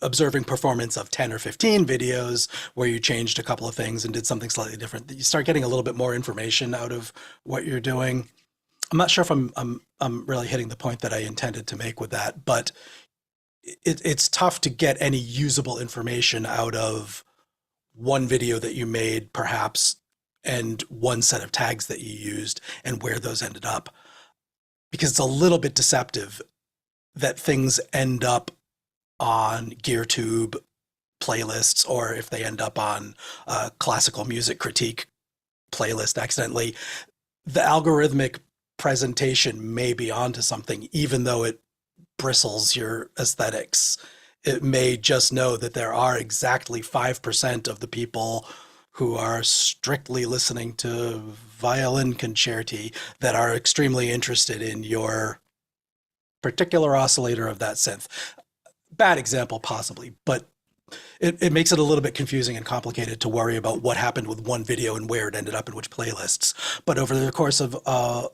observing performance of 10 or 15 videos where you changed a couple of things and did something slightly different. You start getting a little bit more information out of what you're doing. I'm not sure if I'm really hitting the point that I intended to make with that, but it's tough to get any usable information out of one video that you made, perhaps, and one set of tags that you used and where those ended up. Because it's a little bit deceptive that things end up on GearTube playlists, or if they end up on a classical music critique playlist accidentally, the algorithmic presentation may be onto something, even though it bristles your aesthetics. It may just know that there are exactly 5% of the people who are strictly listening to violin concerti that are extremely interested in your particular oscillator of that synth. Bad example, possibly, but it makes it a little bit confusing and complicated to worry about what happened with one video and where it ended up in which playlists. But over the course of a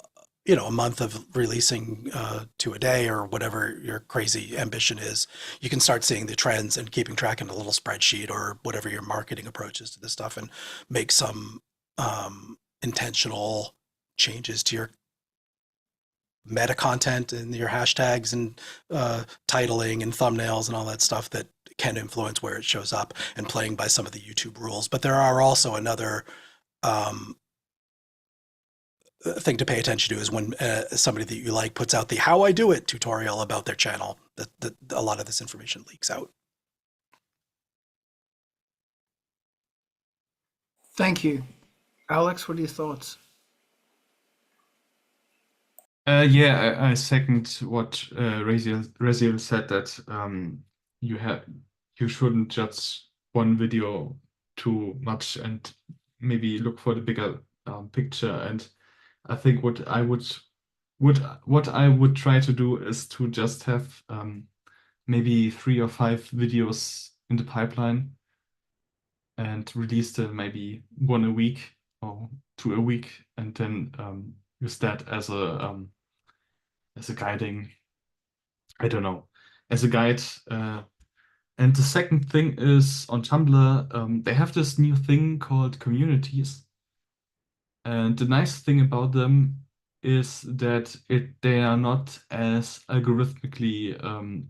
month of releasing 2 a day or whatever your crazy ambition is, you can start seeing the trends and keeping track in a little spreadsheet or whatever your marketing approach is to this stuff, and make some intentional changes to your meta content and your hashtags and titling and thumbnails and all that stuff that can influence where it shows up, and playing by some of the YouTube rules. But there are also another thing to pay attention to is when somebody that you like puts out the how I do it tutorial about their channel, that a lot of this information leaks out. Thank you. Alex, what are your thoughts? Yeah, I second what Raziel said, that you shouldn't judge one video too much and maybe look for the bigger picture. And I think what I would try to do is to just have maybe 3 or 5 videos in the pipeline and release them maybe 1 a week or 2 a week, and then use that as a guiding, I don't know, as a guide. And the second thing is on Tumblr, they have this new thing called communities. And the nice thing about them is that they are not as algorithmically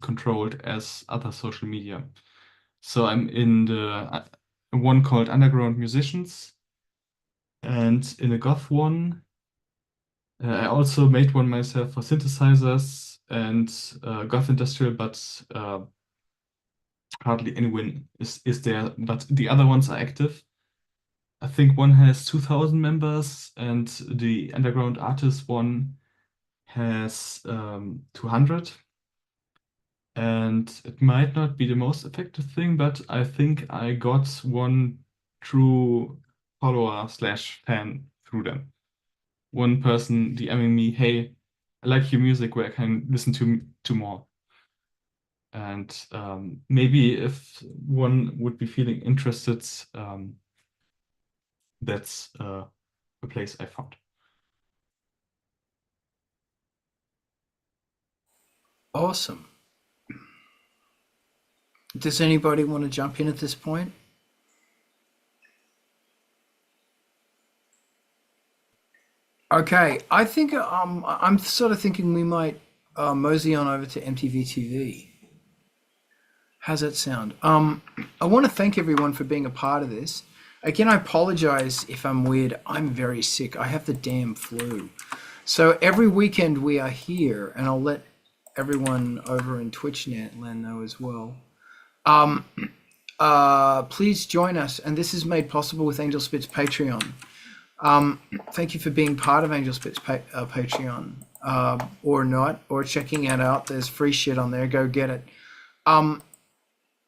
controlled as other social media. So I'm in the one called Underground Musicians, and in a goth one, I also made one myself for synthesizers and goth industrial, but hardly anyone is there. But the other ones are active. I think one has 2,000 members, and the underground artist one has 200. And it might not be the most effective thing, but I think I got one true follower/fan through them. One person DMing me, "Hey, I like your music, where I can listen to more." And maybe if one would be feeling interested, that's a place I found. Awesome. Does anybody want to jump in at this point? Okay, I think I'm sort of thinking we might mosey on over to MTV TV. How's that sound? I want to thank everyone for being a part of this. Again, I apologize if I'm weird. I'm very sick. I have the damn flu. So every weekend we are here, and I'll let everyone over in TwitchNet land know as well. Please join us, and this is made possible with Angelspit's Patreon. Thank you for being part of Angelspit's Patreon, or not, or checking it out. There's free shit on there. Go get it.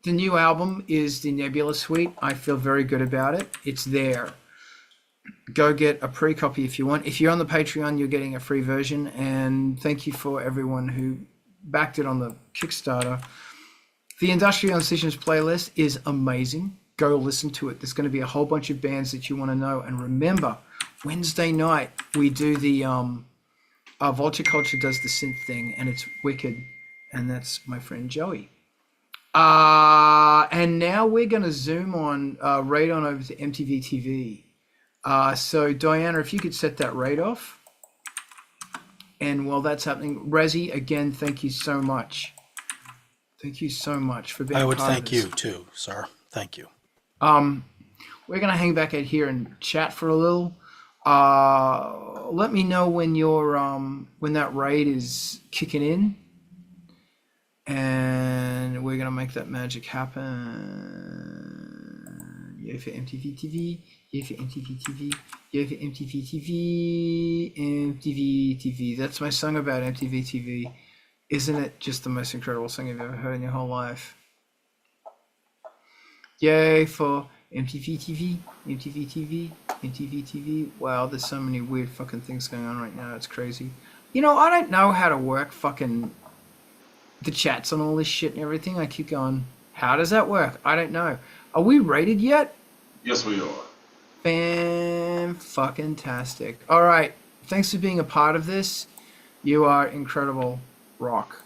The new album is the Nebula Suite. I feel very good about it. It's there. Go get a pre-copy if you want. If you're on the Patreon, you're getting a free version. And thank you for everyone who backed it on the Kickstarter. The Industrial Incisions playlist is amazing. Go listen to it. There's going to be a whole bunch of bands that you want to know. And remember, Wednesday night we do the Vulture Culture does the synth thing, and it's wicked, and that's my friend Joey. And now we're gonna zoom on right on over to MTV TV. So Diana, if you could set that right off. And while that's happening, Razi, again, thank you so much. Thank you so much for being I would part of thank this. you too, sir. Thank you. We're gonna hang back out here and chat for a little. Let me know when your when that raid is kicking in, and we're gonna make that magic happen. Yeah, for MTV TV. Yeah, for MTV TV. Yeah, for MTV TV. MTV TV. That's my song about MTV TV. Isn't it just the most incredible song you've ever heard in your whole life? Yay for MTV TV, MTV TV, MTV TV. Wow, there's so many weird fucking things going on right now. It's crazy. You know, I don't know how to work fucking the chats on all this shit and everything. I keep going, how does that work? I don't know. Are we rated yet? Yes, we are. Fan-fucking-tastic. All right. Thanks for being a part of this. You are incredible. Rock.